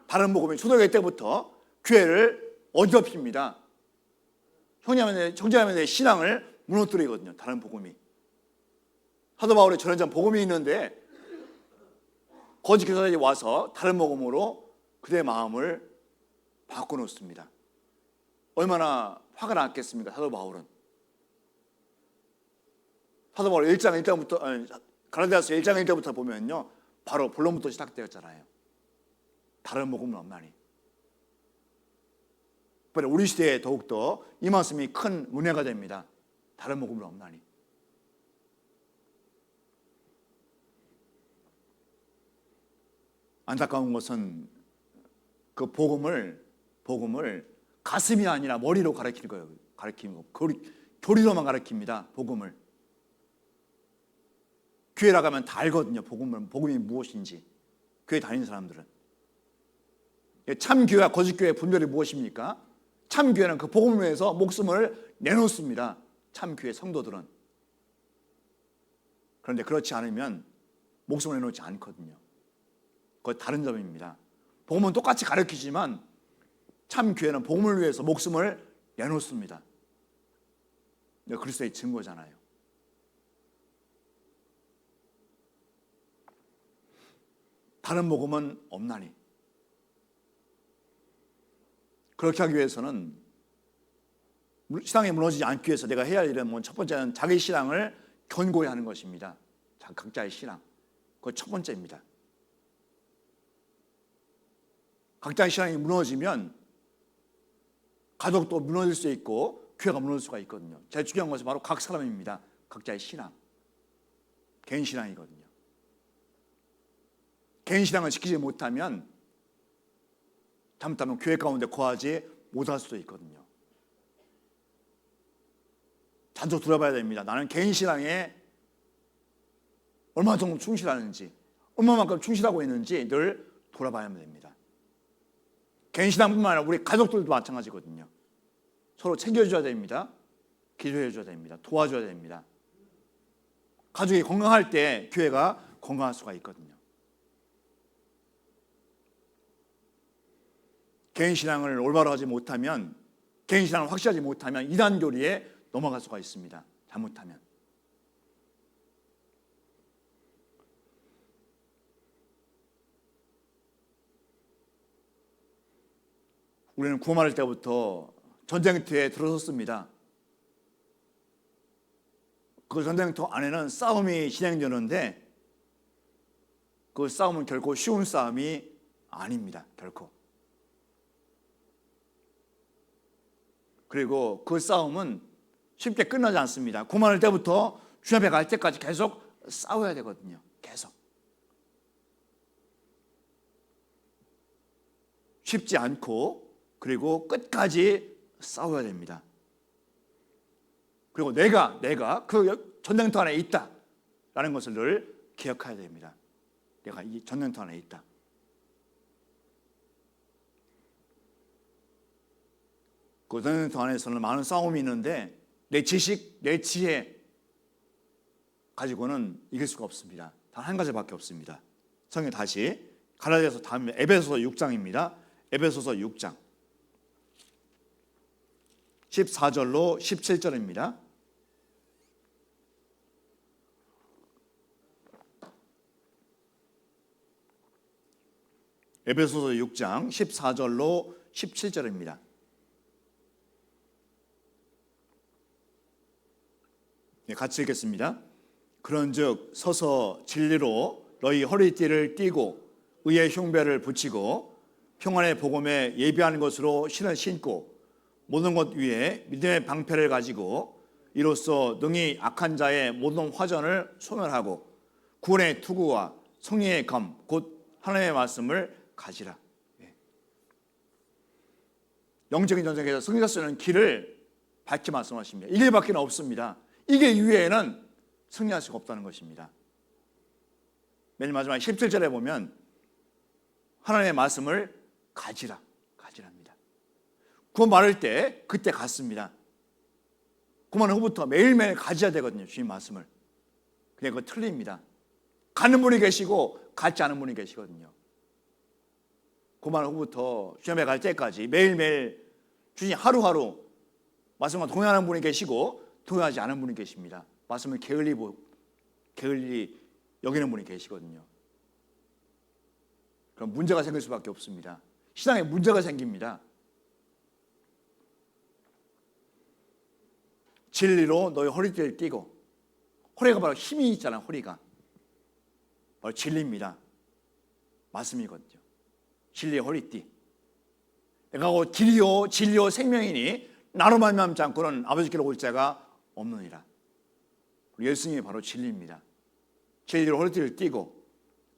다른 복음이 초대교회 때부터 교회를 어지럽힙니다. 형제자매의 신앙을 무너뜨리거든요. 다른 복음이. 사도 바울의 전해전 복음이 있는데 거짓 교사들이 와서 다른 복음으로 그들의 마음을 바꿔놓습니다. 얼마나 화가 났겠습니까, 사도 바울은. 사도 바울 1장 1장부터 갈라디아서 1장 1절부터 보면요, 바로 본론부터 시작되었잖아요. 다른 복음은 없나니. 우리 시대에 더욱더 이 말씀이 큰 은혜가 됩니다. 다른 복음은 없나니. 안타까운 것은 그 복음을 가슴이 아니라 머리로 가르치는 거예요. 가르치는 거. 교리로만 가르칩니다. 복음을. 교회 나가면 다 알거든요. 복음이 무엇인지. 교회 다니는 사람들은. 참 교회와 거짓 교회의 분별이 무엇입니까? 참 교회는 그 복음을 위해서 목숨을 내놓습니다. 참 교회 성도들은. 그런데 그렇지 않으면 목숨을 내놓지 않거든요. 그건 다른 점입니다. 복음은 똑같이 가르치지만 참 교회는 복음을 위해서 목숨을 내놓습니다. 그리스도의 증거잖아요. 다른 복음은 없나니. 그렇게 하기 위해서는 신앙이 무너지지 않기 위해서 내가 해야 할 일은 첫 번째는 자기 신앙을 견고히 하는 것입니다. 각자의 신앙. 그거 첫 번째입니다. 각자의 신앙이 무너지면 가족도 무너질 수 있고 교회가 무너질 수가 있거든요. 제일 중요한 것은 바로 각 사람입니다. 각자의 신앙. 개인 신앙이거든요. 개인 신앙을 지키지 못하면 잘못하면 교회 가운데 거하지 못할 수도 있거든요. 자주 돌아봐야 됩니다. 나는 개인 신앙에 얼마 정도 충실하는지, 얼마만큼 충실하고 있는지 늘 돌아봐야 됩니다. 개인 신앙뿐만 아니라 우리 가족들도 마찬가지거든요. 서로 챙겨줘야 됩니다. 기도해줘야 됩니다. 도와줘야 됩니다. 가족이 건강할 때 교회가 건강할 수가 있거든요. 개인 신앙을 올바로 하지 못하면, 개인 신앙을 확실하지 못하면 이단 교리에 넘어갈 수가 있습니다. 잘못하면. 우리는 구원받을 때부터 전쟁터에 들어섰습니다. 그 전쟁터 안에는 싸움이 진행되는데 그 싸움은 결코 쉬운 싸움이 아닙니다. 결코. 그리고 그 싸움은 쉽게 끝나지 않습니다. 구원받을 때부터 주 앞에 갈 때까지 계속 싸워야 되거든요. 계속. 쉽지 않고 그리고 끝까지 싸워야 됩니다. 그리고 내가 그 전쟁터 안에 있다라는 것을 늘 기억해야 됩니다. 내가 이 전쟁터 안에 있다. 그 전쟁터 안에서는 많은 싸움이 있는데 내 지식, 내 지혜 가지고는 이길 수가 없습니다. 단 한 가지밖에 없습니다. 성경 다시 갈라디아서 다음 에베소서 6장입니다. 에베소서 6장 14절로 17절입니다. 에베소서 6장 14절로 17절입니다. 같이 읽겠습니다. 그런즉 서서 진리로 너희 허리띠를 띠고 의의 흉배를 붙이고 평안의 복음에 예비하는 것으로 신을 신고 모든 것 위에 믿음의 방패를 가지고 이로써 능히 악한 자의 모든 화전을 소멸하고 구원의 투구와 성령의 검 곧 하나님의 말씀을 가지라. 영적인 전쟁에서 승리할 수 있는 길을 밝히 말씀하십니다. 이 길밖에 없습니다. 이게 이외에는 승리할 수가 없다는 것입니다. 맨 마지막 17절에 보면 하나님의 말씀을 가지라, 가지랍니다. 구원 받을 때 그때 갔습니다. 구원 후부터 매일매일 가져야 되거든요. 주님 말씀을. 근데 그거 틀립니다. 가는 분이 계시고 갖지 않은 분이 계시거든요. 구원 후부터 시험에 갈 때까지 매일매일 주님 하루하루 말씀과 동행하는 분이 계시고 동행하지 않은 분이 계십니다. 말씀을 게을리 여기는 분이 계시거든요. 그럼 문제가 생길 수밖에 없습니다. 신앙에 문제가 생깁니다. 진리로 너희 허리띠를 띠고, 허리가 바로 힘이 있잖아요. 허리가 바로 진리입니다. 말씀이거든요. 진리의 허리띠. 내가 곧 길이요 진리요 생명이니 나로 말미암지 않고는 아버지께로 올 자가 없느니라. 예수님이 바로 진리입니다. 진리로 허리띠를 띠고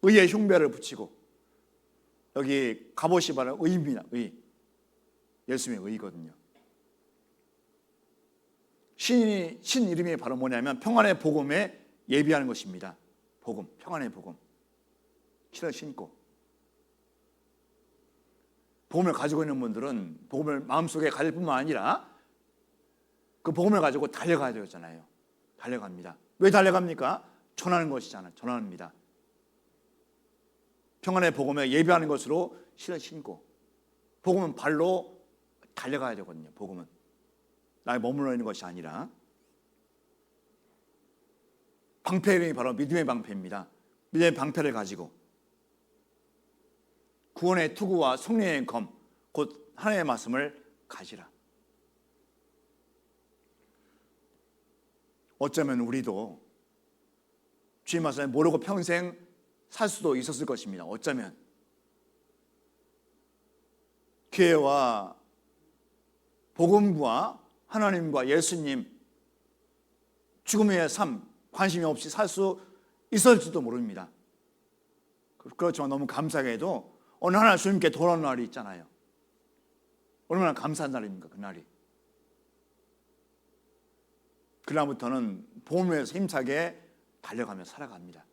의의 흉배를 붙이고, 여기 갑옷이 바로 의입니다. 의. 예수님의 의거든요. 신 이름이 바로 뭐냐면 평안의 복음에 예비하는 것입니다. 복음, 평안의 복음. 신을 신고. 복음을 가지고 있는 분들은 복음을 마음속에 가질 뿐만 아니라 그 복음을 가지고 달려가야 되잖아요. 달려갑니다. 왜 달려갑니까? 전하는 것이잖아요. 전합니다. 평안의 복음에 예비하는 것으로 신을 신고, 복음은 발로 달려가야 되거든요. 복음은 나에 머물러 있는 것이 아니라. 방패 이름이 바로 믿음의 방패입니다. 믿음의 방패를 가지고 구원의 투구와 성령의 검 곧 하나님의 말씀을 가지라. 어쩌면 우리도 주님 말씀을 모르고 평생 살 수도 있었을 것입니다. 어쩌면 교회와 복음과 하나님과 예수님, 죽음의 삶 관심이 없이 살 수 있을지도 모릅니다. 그렇지만 너무 감사하게도 어느 하나 주님께 돌아오는 날이 있잖아요. 얼마나 감사한 날입니까? 그날이. 그날부터는 복음을 위해서 힘차게 달려가며 살아갑니다.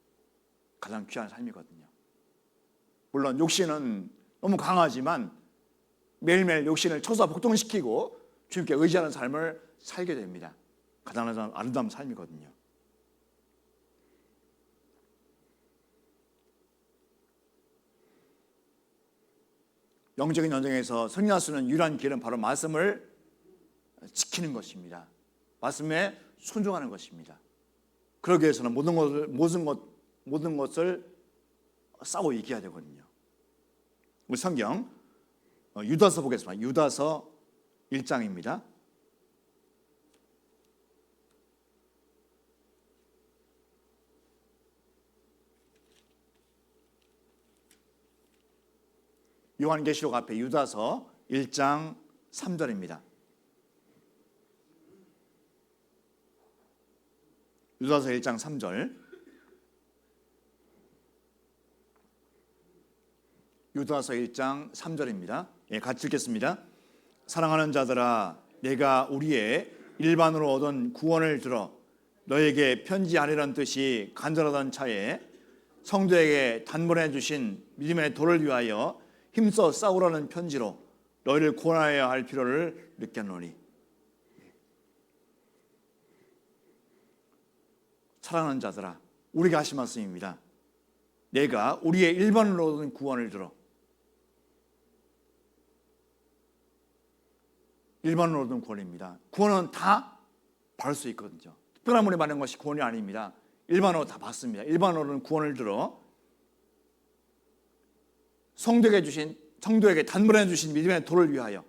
가장 귀한 삶이거든요. 물론 욕심은 너무 강하지만 매일매일 욕심을 초사복동시키고 주님께 의지하는 삶을 살게 됩니다. 가장 아름다운 삶이거든요. 영적인 전쟁에서 승리할 수 있는 유일한 길은 바로 말씀을 지키는 것입니다. 말씀에 순종하는 것입니다. 그러기 위해서는 모든 것을 싸워 이겨야 되거든요. 우리 성경 유다서 보겠습니다. 유다서 1장입니다. 요한계시록 앞에 유다서 1장 3절입니다. 유다서 1장 3절. 유다서 1장 3절입니다. 예, 같이 읽겠습니다. 사랑하는 자들아, 내가 우리의 일반으로 얻은 구원을 들어 너에게 편지하리라는 뜻이 간절하던 차에 성도에게 단번에 주신 믿음의 도를 위하여 힘써 싸우라는 편지로 너희를 구원하여야 할 필요를 느꼈노니. 사랑하는 자들아, 우리가 하신 말씀입니다. 내가 우리의 일반으로 얻은 구원을 들어. 일반으로 얻은 구원입니다. 구원은 다 받을 수 있거든요. 특별한 분이 받는 것이 구원이 아닙니다. 일반으로 다 받습니다. 일반으로는 구원을 들어 성도에게 단번에 주신 믿음의 도를 위하여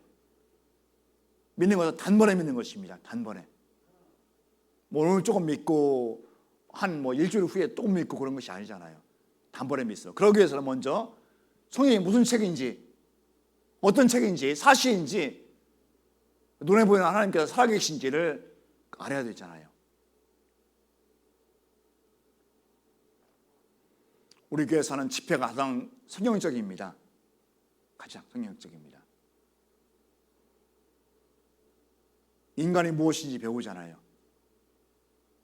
믿는 것은 단번에 믿는 것입니다. 단번에. 뭐 오늘 조금 믿고 한 일주일 후에 또 믿고 그런 것이 아니잖아요. 단번에 믿어. 그러기 위해서는 먼저 성경이 무슨 책인지, 어떤 책인지, 사실인지, 눈에 보이는 하나님께서 살아계신지를 알아야 되잖아요. 우리 교회에서 하는 집회가 가장 성경적입니다. 가장 성경적입니다. 인간이 무엇인지 배우잖아요.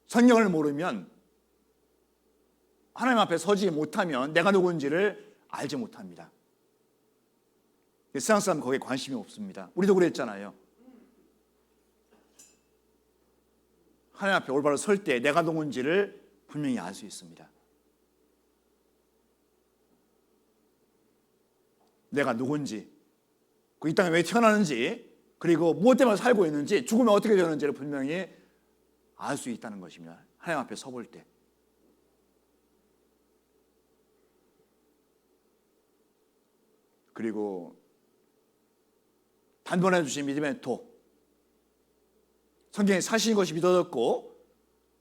성경을 모르면, 하나님 앞에 서지 못하면 내가 누군지를 알지 못합니다. 세상 사람은 거기에 관심이 없습니다. 우리도 그랬잖아요. 하나님 앞에 올바로 설 때 내가 누군지를 분명히 알 수 있습니다. 내가 누군지, 이 땅에 왜 태어나는지, 그리고 무엇 때문에 살고 있는지, 죽으면 어떻게 되는지를 분명히 알 수 있다는 것입니다. 하나님 앞에 서볼 때. 그리고 단번에 주신 믿음의 도, 성경에 사실인 것이 믿어졌고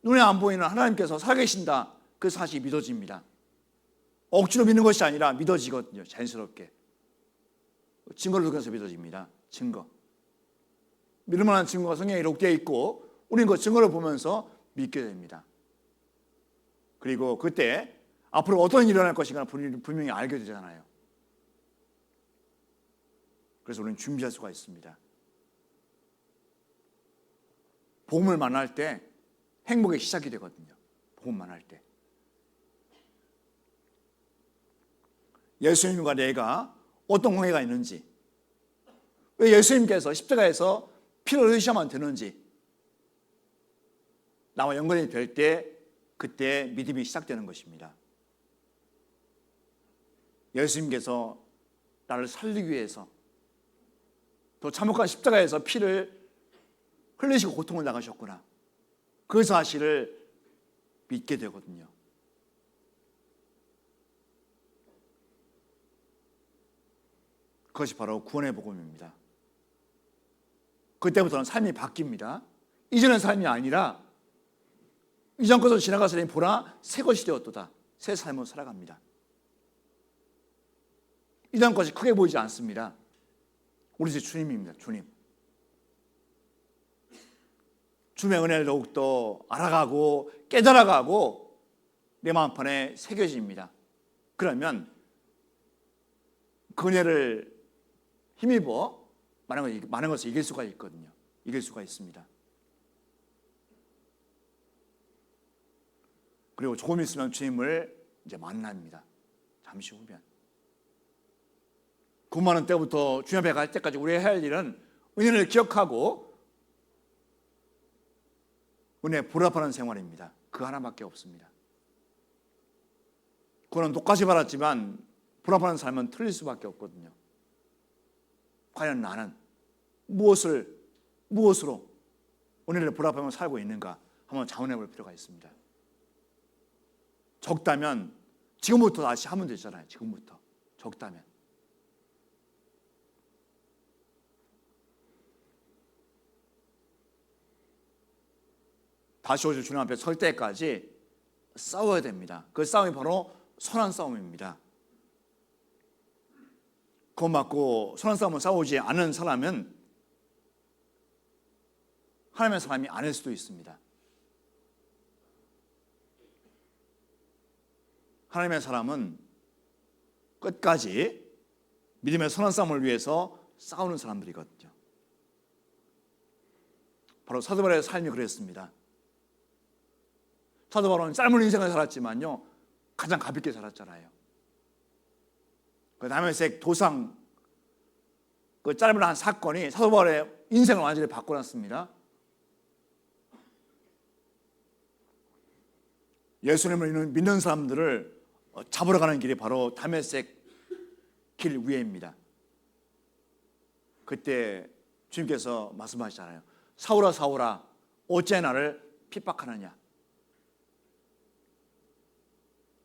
눈에 안 보이는 하나님께서 살아계신다, 그 사실이 믿어집니다. 억지로 믿는 것이 아니라 믿어지거든요. 자연스럽게. 증거를 통해서 믿어집니다. 증거. 믿을 만한 증거가 성경에 기록되어 있고 우리는 그 증거를 보면서 믿게 됩니다. 그리고 그때 앞으로 어떤 일이 일어날 것인가 분명히 알게 되잖아요. 그래서 우리는 준비할 수가 있습니다. 복음을 만날 때 행복의 시작이 되거든요. 복음 만날 때. 예수님과 내가 어떤 관계가 있는지, 왜 예수님께서 십자가에서 피를 흘리셔야만 되는지, 나와 연관이 될 때 그때 믿음이 시작되는 것입니다. 예수님께서 나를 살리기 위해서 또 참혹한 십자가에서 피를 흘리시고 고통을 당하셨구나, 그 사실을 믿게 되거든요. 그것이 바로 구원의 복음입니다. 그때부터는 삶이 바뀝니다. 이전의 삶이 아니라 이전 것을 지나가서니 보라 새 것이 되었도다. 새 삶을 살아갑니다. 이전 것이 크게 보이지 않습니다. 우리 주 주님입니다. 주님. 주님의 은혜를 더욱더 알아가고 깨달아가고 내 마음판에 새겨집니다. 그러면 그 은혜를 힘입어 많은 것을 이길 수가 있거든요. 이길 수가 있습니다. 그리고 조금 있으면 주님을 이제 만납니다. 잠시 후면. 구원하는 때부터 주님 앞에 갈 때까지 우리가 해야 할 일은 은혜를 기억하고 은혜에 보답하는 생활입니다. 그 하나밖에 없습니다. 그거는 똑같이 받았지만 보답하는 삶은 틀릴 수밖에 없거든요. 과연 나는 무엇으로 은혜를 보답하며 살고 있는가 한번 자문해 볼 필요가 있습니다. 적다면 지금부터 다시 하면 되잖아요. 지금부터 적다면. 다시 오실 주님 앞에 설 때까지 싸워야 됩니다. 그 싸움이 바로 선한 싸움입니다. 그것 맞고 선한 싸움을 싸우지 않은 사람은 하나님의 사람이 아닐 수도 있습니다. 하나님의 사람은 끝까지 믿음의 선한 싸움을 위해서 싸우는 사람들이거든요. 바로 사도 바울의 삶이 그랬습니다. 사도 바울은 짧은 인생을 살았지만요, 가장 가볍게 살았잖아요. 그 다메섹 도상 그 짧은 한 사건이 사도 바울의 인생을 완전히 바꿔놨습니다. 예수님을 믿는 사람들을 잡으러 가는 길이 바로 다메섹 길 위에입니다. 그때 주님께서 말씀하시잖아요. 사울아 사울아 어째 나를 핍박하느냐.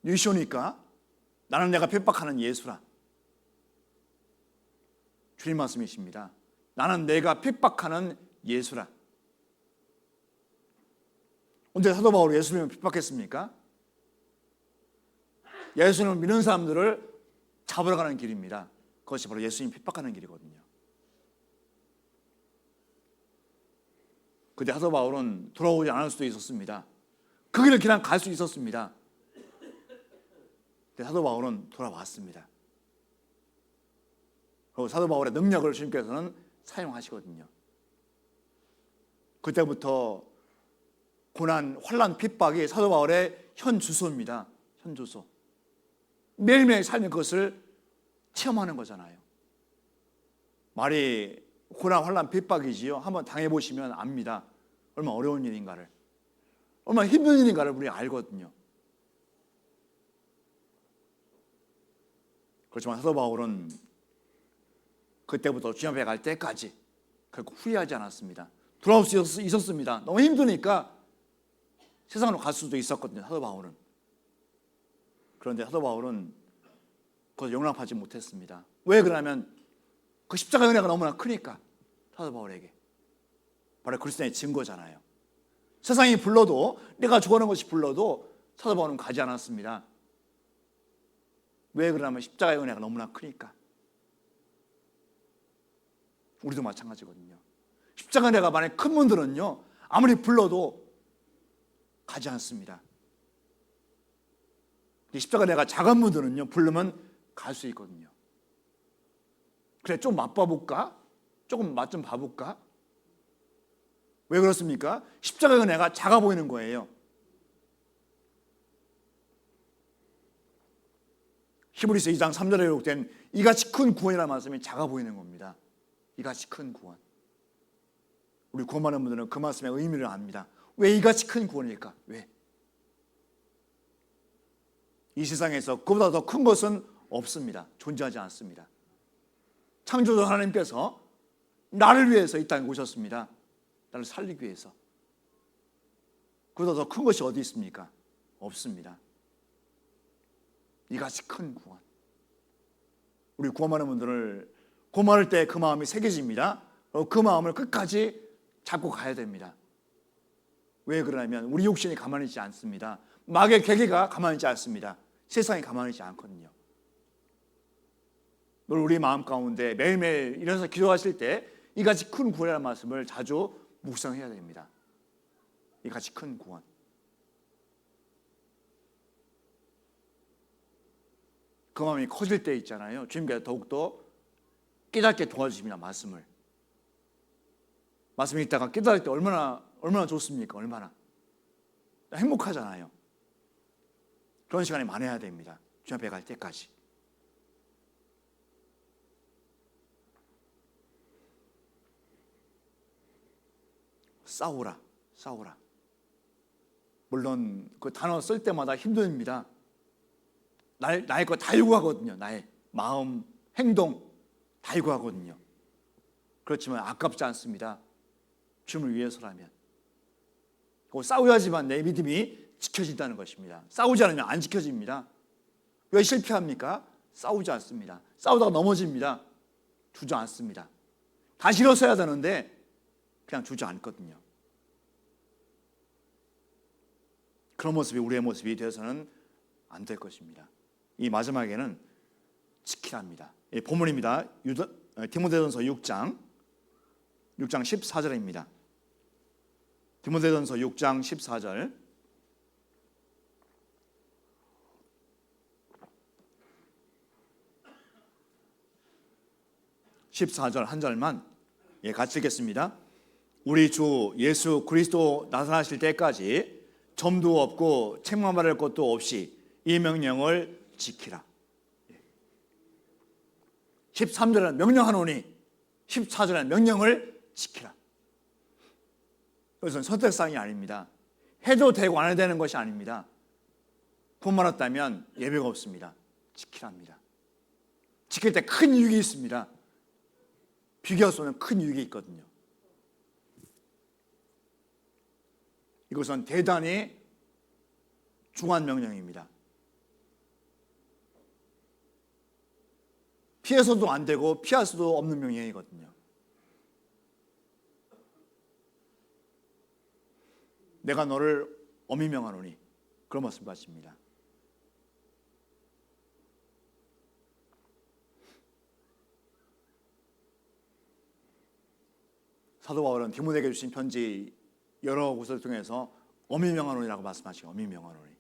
예수니까 나는 내가 핍박하는 예수라. 주님 말씀이십니다. 나는 내가 핍박하는 예수라. 언제 사도 바울이 예수님을 핍박했습니까? 예수님을 믿는 사람들을 잡으러 가는 길입니다. 그것이 바로 예수님 핍박하는 길이거든요. 그때 사도 바울은 돌아오지 않을 수도 있었습니다. 그 길을 그냥 갈 수 있었습니다. 근데 사도 바울은 돌아왔습니다. 그리고 사도 바울의 능력을 주님께서는 사용하시거든요. 그때부터 고난, 환난, 핍박이 사도 바울의 현 주소입니다. 현 주소. 매일매일 삶의 그것을 체험하는 거잖아요. 말이 고난, 환난, 핍박이지요. 한번 당해보시면 압니다. 얼마나 어려운 일인가를, 얼마나 힘든 일인가를 우리가 알거든요. 그렇지만 사도 바울은 그때부터 주님 앞에 갈 때까지 결국 후회하지 않았습니다. 돌아올 수 있었습니다. 너무 힘드니까 세상으로 갈 수도 있었거든요. 사도 바울은. 그런데 사도 바울은 그것을 용납하지 못했습니다. 왜 그러냐면 그 십자가 은혜가 너무나 크니까. 사도 바울에게 바로 그리스도의 증거잖아요. 세상이 불러도, 내가 좋아하는 것이 불러도 사도 바울은 가지 않았습니다. 왜 그러냐면 십자가의 은혜가 너무나 크니까. 우리도 마찬가지거든요. 십자가 은혜가 만약 큰 분들은요, 아무리 불러도 가지 않습니다. 십자가 은혜가 작은 분들은요, 부르면 갈 수 있거든요. 그래, 좀 맛봐볼까? 조금 맛 좀 봐볼까? 왜 그렇습니까? 십자가 은혜가 작아 보이는 거예요. 히브리서 2장 3절에 기록된 이같이 큰 구원이라는 말씀이 작아 보이는 겁니다. 이같이 큰 구원. 우리 구원받는 분들은 그 말씀의 의미를 압니다. 왜 이같이 큰 구원일까? 왜? 이 세상에서 그보다 더 큰 것은 없습니다. 존재하지 않습니다. 창조주 하나님께서 나를 위해서 이 땅에 오셨습니다. 나를 살리기 위해서. 그보다 더 큰 것이 어디 있습니까? 없습니다. 이같이 큰 구원. 우리 구원하는 분들을 구원할 때 그 마음이 새겨집니다. 그 마음을 끝까지 잡고 가야 됩니다. 왜 그러냐면 우리 육신이 가만히 있지 않습니다. 마귀의 계계가 가만히 있지 않습니다. 세상이 가만히 있지 않거든요. 늘 우리 마음 가운데 매일매일 일어나서 기도하실 때 이같이 큰 구원이라는 말씀을 자주 묵상해야 됩니다. 이같이 큰 구원. 그 마음이 커질 때 있잖아요. 주님께서 더욱더 깨닫게 도와주십니다. 말씀을 읽다가 깨달을 때 얼마나 좋습니까? 얼마나 행복하잖아요. 그런 시간이 많아야 됩니다. 주님 앞에 갈 때까지. 싸우라. 물론 그 단어 쓸 때마다 힘듭니다. 나의 거 다 요구하거든요. 나의 마음, 행동 다 요구하거든요. 그렇지만 아깝지 않습니다. 주님을 위해서라면. 싸워야지만 내 믿음이 지켜진다는 것입니다. 싸우지 않으면 안 지켜집니다. 왜 실패합니까? 싸우지 않습니다. 싸우다가 넘어집니다. 주저앉습니다. 다시 일어서야 되는데 그냥 주저앉거든요. 그런 모습이 우리의 모습이 되어서는 안 될 것입니다. 이 마지막에는 지키랍니다. 본문입니다. 디모데전서 6장 14절입니다. 디모데전서 6장 14절. 한 절만 같이 읽겠습니다. 우리 주 예수 그리스도 나타나실 때까지 점도 없고 책망받을 것도 없이 이 명령을 지키라. 13절은 명령하노니 14절은 명령을 지키라. 이것은 선택사항이 아닙니다. 해도 되고 안 해도 되는 것이 아닙니다. 돈 많았다면 예배가 없습니다. 지키랍니다. 지킬 때 큰 유익이 있습니다. 비교할 수 없는 큰 유익이 있거든요. 이것은 대단히 중요한 명령입니다. 피해서도 안 되고 피할 수도 없는 명령이거든요. 내가 너를 엄히 명하노니, 그런 말씀하십니다. 사도 바울은 디모데에게 주신 편지 여러 곳을 통해서 엄히 명하노니라고 말씀하시고, 엄히 명하노니,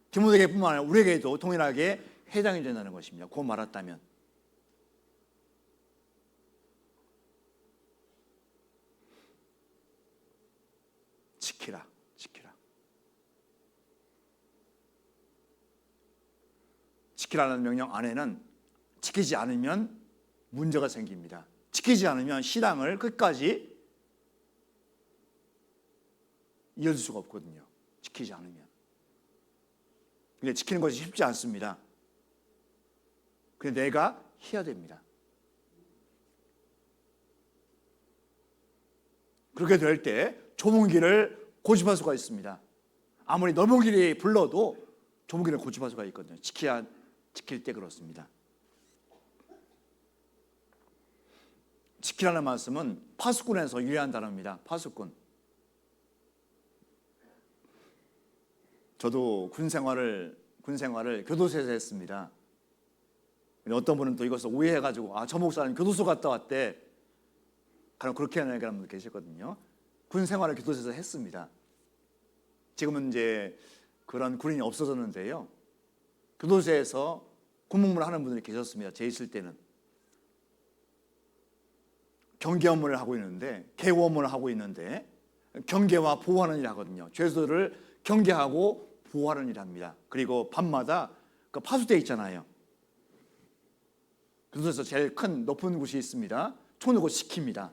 디모데에게뿐만 아니라 우리에게도 동일하게 해당이 된다는 것입니다. 곧 말았다면 지키라, 지키라. 지키라는 명령 안에는 지키지 않으면 문제가 생깁니다. 지키지 않으면 신앙을 끝까지 이어질 수가 없거든요. 지키지 않으면. 근데 지키는 것이 쉽지 않습니다. 근데 내가 해야 됩니다. 그렇게 될 때 좁은 길을 고집할 수가 있습니다. 아무리 넓은 길이 불러도 좁은 길을 고집할 수가 있거든요. 지킬 때 그렇습니다. 지키라는 말씀은 파수꾼에서 유래한 단어입니다. 파수꾼. 저도 군 생활을 교도소에서 했습니다. 어떤 분은 또 이것을 오해해가지고 저 목사님 교도소 갔다 왔대. 그렇게 하는 사람도 계셨거든요. 군 생활을 교도소에서 했습니다. 지금은 이제 그런 군인이 없어졌는데요. 교도소에서 군복무를 하는 분들이 계셨습니다. 제 있을 때는. 경계 업무를 하고 있는데, 개호 업무를 하고 있는데, 경계와 보호하는 일을 하거든요. 죄수들을 경계하고 보호하는 일을 합니다. 그리고 밤마다 그 파수대 있잖아요. 교도소에서 제일 큰 높은 곳이 있습니다. 손으로 지킵니다.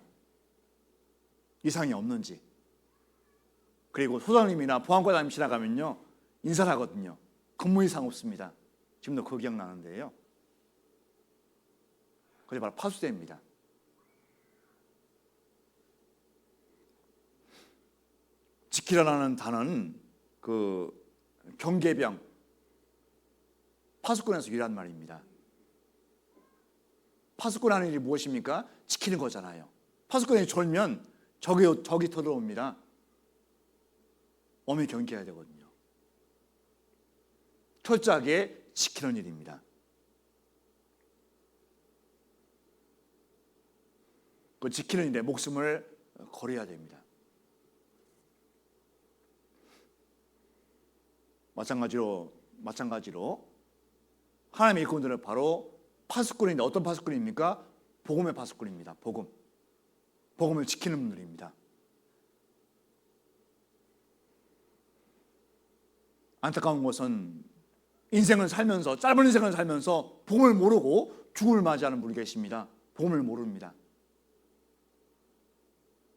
이상이 없는지. 그리고 소장님이나 보안과장님 지나가면요, 인사를 하거든요. 근무 이상 없습니다. 지금도 그거 기억나는데요. 그게 바로 파수대입니다. 지키라라는 단어는 그 경계병, 파수꾼에서 유래한 말입니다. 파수꾼 하는 일이 무엇입니까? 지키는 거잖아요. 파수꾼이 졸면 적이 들어옵니다. 엄히 경계해야 되거든요. 철저하게 지키는 일입니다. 그 지키는 일에 목숨을 걸어야 됩니다. 마찬가지로 하나님의 일꾼들은 바로 파수꾼인데, 어떤 파수꾼입니까? 복음의 파수꾼입니다. 복음을 지키는 분들입니다. 안타까운 것은 인생을 살면서, 짧은 인생을 살면서 복음을 모르고 죽음을 맞이하는 분이 계십니다. 복음을 모릅니다.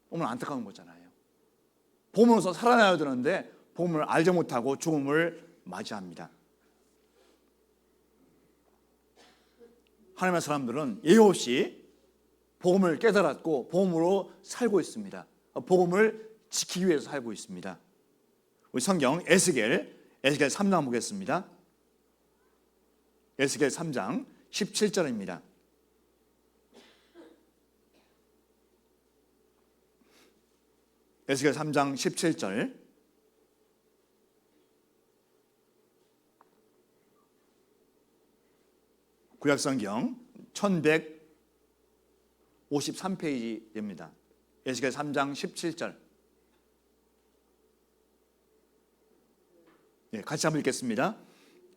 너무 안타까운 거잖아요. 복음으로서 살아나야 되는데 복음을 알지 못하고 죽음을 맞이합니다. 하나님의 사람들은 예의 없이 복음을 깨달았고 복음으로 살고 있습니다. 복음을 지키기 위해서 살고 있습니다. 우리 성경 에스겔 3장 보겠습니다. 에스겔 3장 17절입니다. 에스겔 3장 17절. 구약성경 1153페이지입니다. 에스겔 3장 17절. 같이 한번 읽겠습니다.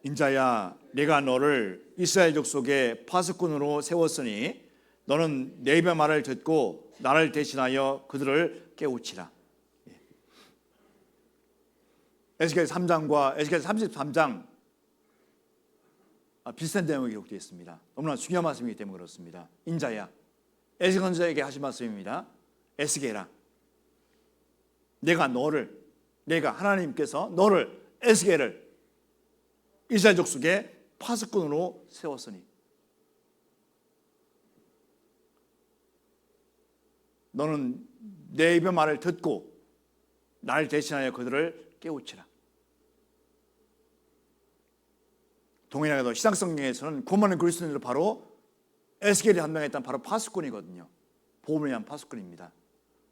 인자야, 내가 너를 이스라엘 족속의 파수꾼으로 세웠으니 너는 내 입의 말을 듣고 나를 대신하여 그들을 깨우치라. 에스겔 3장과 에스겔 33장 비슷한 내용이 기록되어 있습니다. 너무나 중요한 말씀이기 때문에 그렇습니다. 인자야, 에스겔 선지자에게 하신 말씀입니다. 에스겔아, 내가 하나님께서 너를, 에스겔을 이스라엘 족속의 파수꾼으로 세웠으니 너는 내 입의 말을 듣고 나를 대신하여 그들을 깨우치라. 동일하게도 시상성경에서는 구원받는 그리스도인들을 바로 에스겔이 함당했던 바로 파수꾼이거든요. 복음을 위한 파수꾼입니다.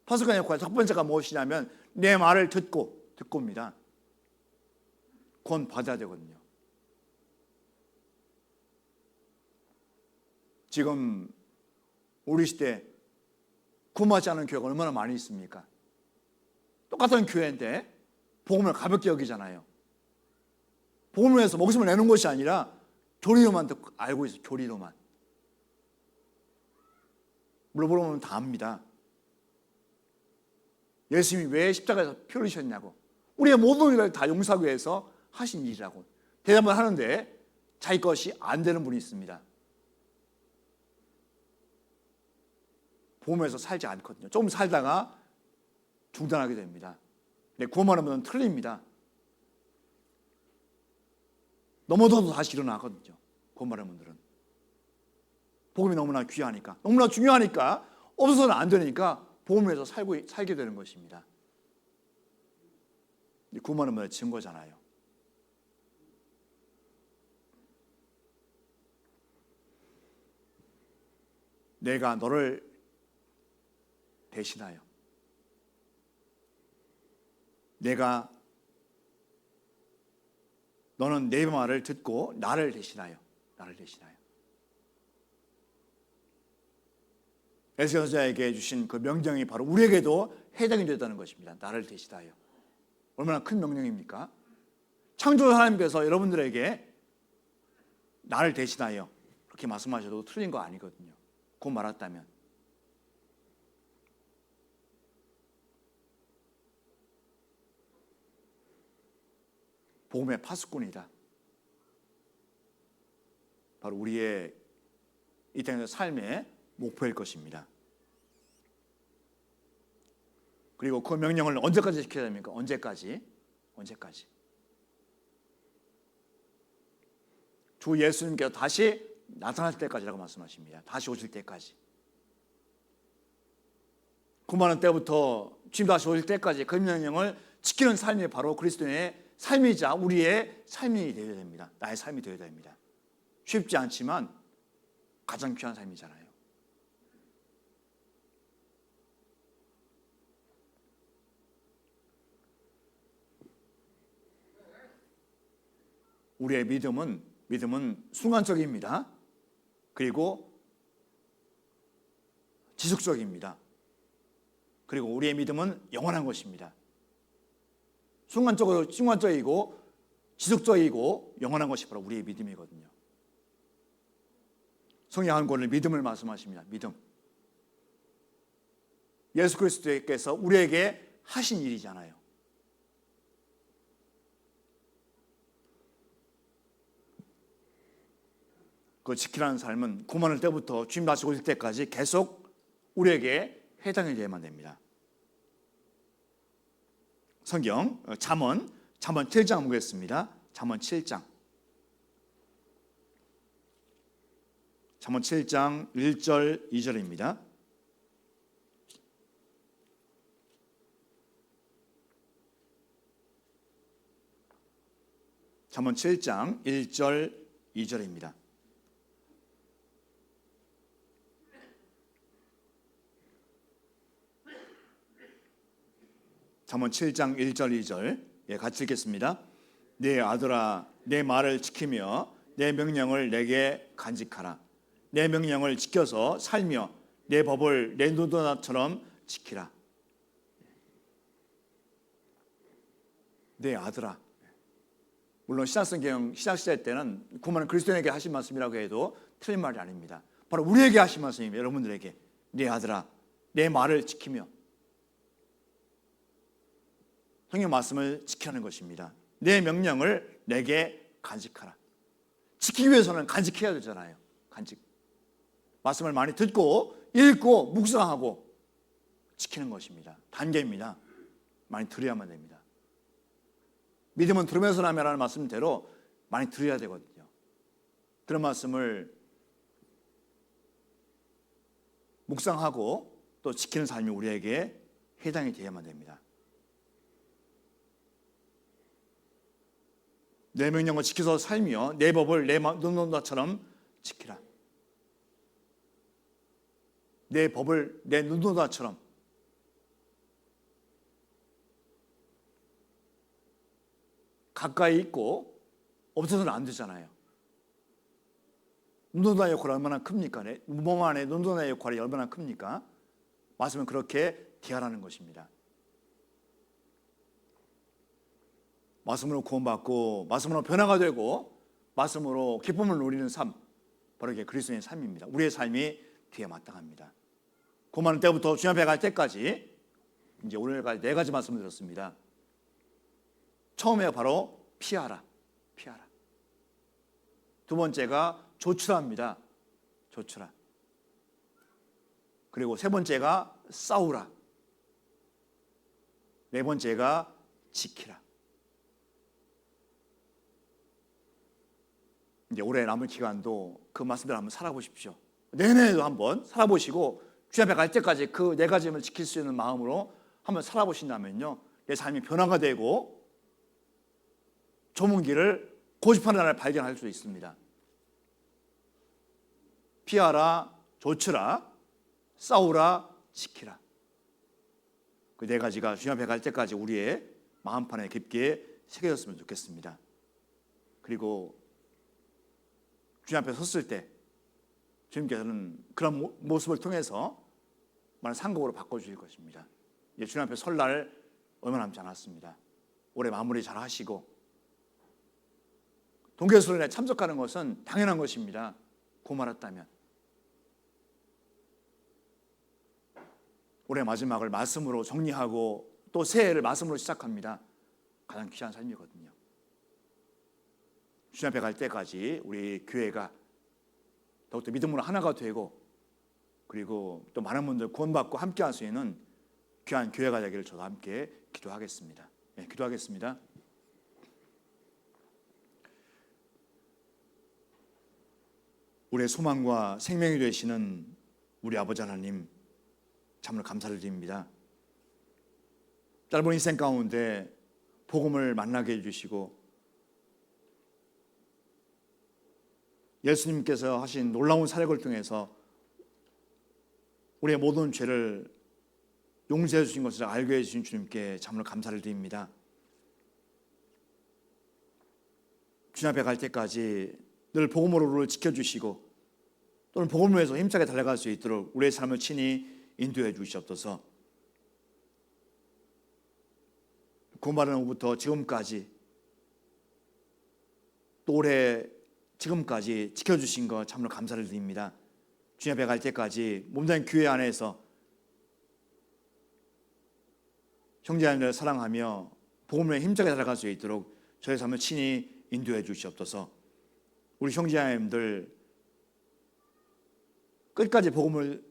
파수꾼의 역할 첫 번째가 무엇이냐면 내 말을 듣고입니다. 구원 받아야 되거든요. 지금 우리 시대 구원받지 않은 교회가 얼마나 많이 있습니까? 똑같은 교회인데 복음을 가볍게 여기잖아요. 복음을 위해서 목숨을 내는 것이 아니라 교리로만 듣고 알고 있어요. 교리로만. 물어보면 다 압니다. 예수님이 왜 십자가에서 피 흘리셨냐고. 우리의 모든 일을 다 용서하기 위해서 하신 일이라고 대답을 하는데 자기 것이 안 되는 분이 있습니다. 복음에서 살지 않거든요. 조금 살다가 중단하게 됩니다. 근데 구원받는 분은 틀립니다. 넘어져도 다시 일어나거든요. 구원받는 분들은. 복음이 너무나 귀하니까, 너무나 중요하니까, 없어서는 안 되니까 복음을 위해서 살게 되는 것입니다. 구원받는 분의 증거잖아요. 내가 너를 대신하여, 너는 내 말을 듣고 나를 대신하여. 에스겔 선지자에게 주신 그 명령이 바로 우리에게도 해당이 되었다는 것입니다. 나를 대신하여. 얼마나 큰 명령입니까? 창조 하나님께서 여러분들에게 나를 대신하여 그렇게 말씀하셔도 틀린 거 아니거든요. 곧 말았다면. 복음의 파수꾼이다. 바로 우리의 이 땅에서 삶의 목표일 것입니다. 그리고 그 명령을 언제까지 지켜야 됩니까? 언제까지? 주 예수님께서 다시 나타날 때까지라고 말씀하십니다. 다시 오실 때까지. 구원받는 때부터 주님 다시 오실 때까지 그 명령을 지키는 삶이 바로 그리스도인의 삶이자 우리의 삶이 되어야 됩니다. 나의 삶이 되어야 됩니다. 쉽지 않지만 가장 귀한 삶이잖아요. 우리의 믿음은 순간적입니다. 그리고 지속적입니다. 그리고 우리의 믿음은 영원한 것입니다. 순간적이고 지속적이고 영원한 것이 바로 우리의 믿음이거든요. 성경 한 권을 믿음을 말씀하십니다. 믿음. 예수 그리스도께서 우리에게 하신 일이잖아요. 그 지키라는 삶은 구원할 때부터 주님 다시 오실 때까지 계속 우리에게 해당이 되어야만 됩니다. 성경 잠언 7장 보겠습니다. 잠언 7장 1절 2절입니다. 잠언 7장 1절 2절입니다. 잠언 7장 1절 2절 같이 읽겠습니다. 내 아들아 내 말을 지키며 내 명령을 내게 간직하라. 내 명령을 지켜서 살며 내 법을 내 눈동자처럼 지키라. 내 아들아. 물론 신약성경 신약시대 때는 구원하는 그리스도인에게 하신 말씀이라고 해도 틀린 말이 아닙니다. 바로 우리에게 하신 말씀입니다. 여러분들에게. 내 아들아 내 말을 지키며 성경 말씀을 지키는 것입니다. 내 명령을 내게 간직하라. 지키기 위해서는 간직해야 되잖아요. 간직. 말씀을 많이 듣고 읽고 묵상하고 지키는 것입니다. 단계입니다. 많이 들어야만 됩니다. 믿음은 들으면서 나면라는 말씀대로 많이 들어야 되거든요. 그런 말씀을 묵상하고 또 지키는 삶이 우리에게 해당이 되어야만 됩니다. 내 명령을 지켜서 살며 내 법을 내 눈동자처럼 지키라. 내 법을 내 눈동자처럼 가까이 있고 없어서는 안 되잖아요. 눈동자 역할이 얼마나 큽니까? 몸 안에 눈동자 역할이 얼마나 큽니까? 말씀은 그렇게 대하라는 것입니다. 말씀으로 구원받고 말씀으로 변화가 되고 말씀으로 기쁨을 누리는 삶, 바로 이게 그리스도인의 삶입니다. 우리의 삶이 뒤에 마땅합니다. 고만한 때부터 주님 앞에 갈 때까지 이제 오늘까지 4가지 말씀을 드렸습니다. 처음에 바로 피하라. 두 번째가 조추라입니다. 조추라. 그리고 세 번째가 싸우라. 네 번째가 지키라. 이제 올해 남은 기간도 그 말씀대로 한번 살아보십시오. 내년에도 한번 살아보시고 주님 앞에 갈 때까지 그 4가지를 지킬 수 있는 마음으로 한번 살아보신다면요, 내 삶이 변화가 되고 좁은 길을 고집하는 날을 발견할 수 있습니다. 피하라, 조치라, 싸우라, 지키라. 그 4가지가 주님 앞에 갈 때까지 우리의 마음판에 깊게 새겨졌으면 좋겠습니다. 그리고 주님 앞에 섰을 때 주님께서는 그런 모습을 통해서 많은 상급으로 바꿔주실 것입니다. 이제 주님 앞에 설 날 얼마 남지 않았습니다. 올해 마무리 잘 하시고 동계수련에 참석하는 것은 당연한 것입니다. 고말았다면 올해 마지막을 말씀으로 정리하고 또 새해를 말씀으로 시작합니다. 가장 귀한 삶이거든요. 주님 앞에 갈 때까지 우리 교회가 더욱더 믿음으로 하나가 되고 그리고 또 많은 분들 구원받고 함께할 수 있는 귀한 교회가 되기를 저도 함께 기도하겠습니다. 네, 기도하겠습니다. 우리의 소망과 생명이 되시는 우리 아버지 하나님, 참으로 감사를 드립니다. 짧은 인생 가운데 복음을 만나게 해주시고 예수님께서 하신 놀라운 사역을 통해서 우리의 모든 죄를 용서해 주신 것을 알게 해주신 주님께 참으로 감사를 드립니다. 주님 앞에 갈 때까지 늘 복음으로 우리를 지켜주시고 또는 복음을 위해서 힘차게 달려갈 수 있도록 우리의 삶을 친히 인도해 주시옵소서. 구원받은 후부터 지금까지 또 올해 지금까지 지켜주신 것 참으로 감사를 드립니다. 주님 앞에 갈 때까지 몸된 교회 안에서 형제자매를 사랑하며 복음에 힘차게 살아갈 수 있도록 저의 삶을 친히 인도해 주시옵소서. 우리 형제자매들 끝까지 복음을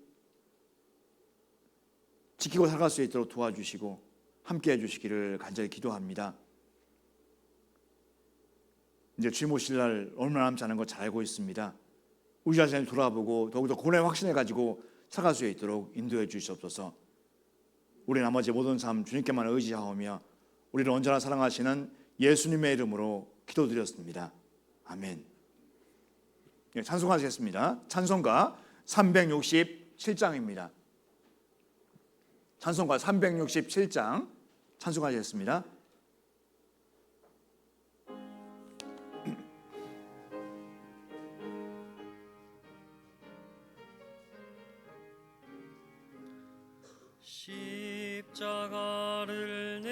지키고 살아갈 수 있도록 도와주시고 함께해 주시기를 간절히 기도합니다. 이제 주님 오실 날 얼마나 남지 않은 것 잘 알고 있습니다. 우리 자신을 돌아보고 더욱더 구원의 확신을 가지고 살아갈 수 있도록 인도해 주시옵소서. 우리 나머지 모든 삶 주님께만 의지하오며 우리를 언제나 사랑하시는 예수님의 이름으로 기도드렸습니다. 아멘. 찬송하시겠습니다. 찬송가 367장입니다. 찬송가 367장 찬송하시겠습니다. 십자가를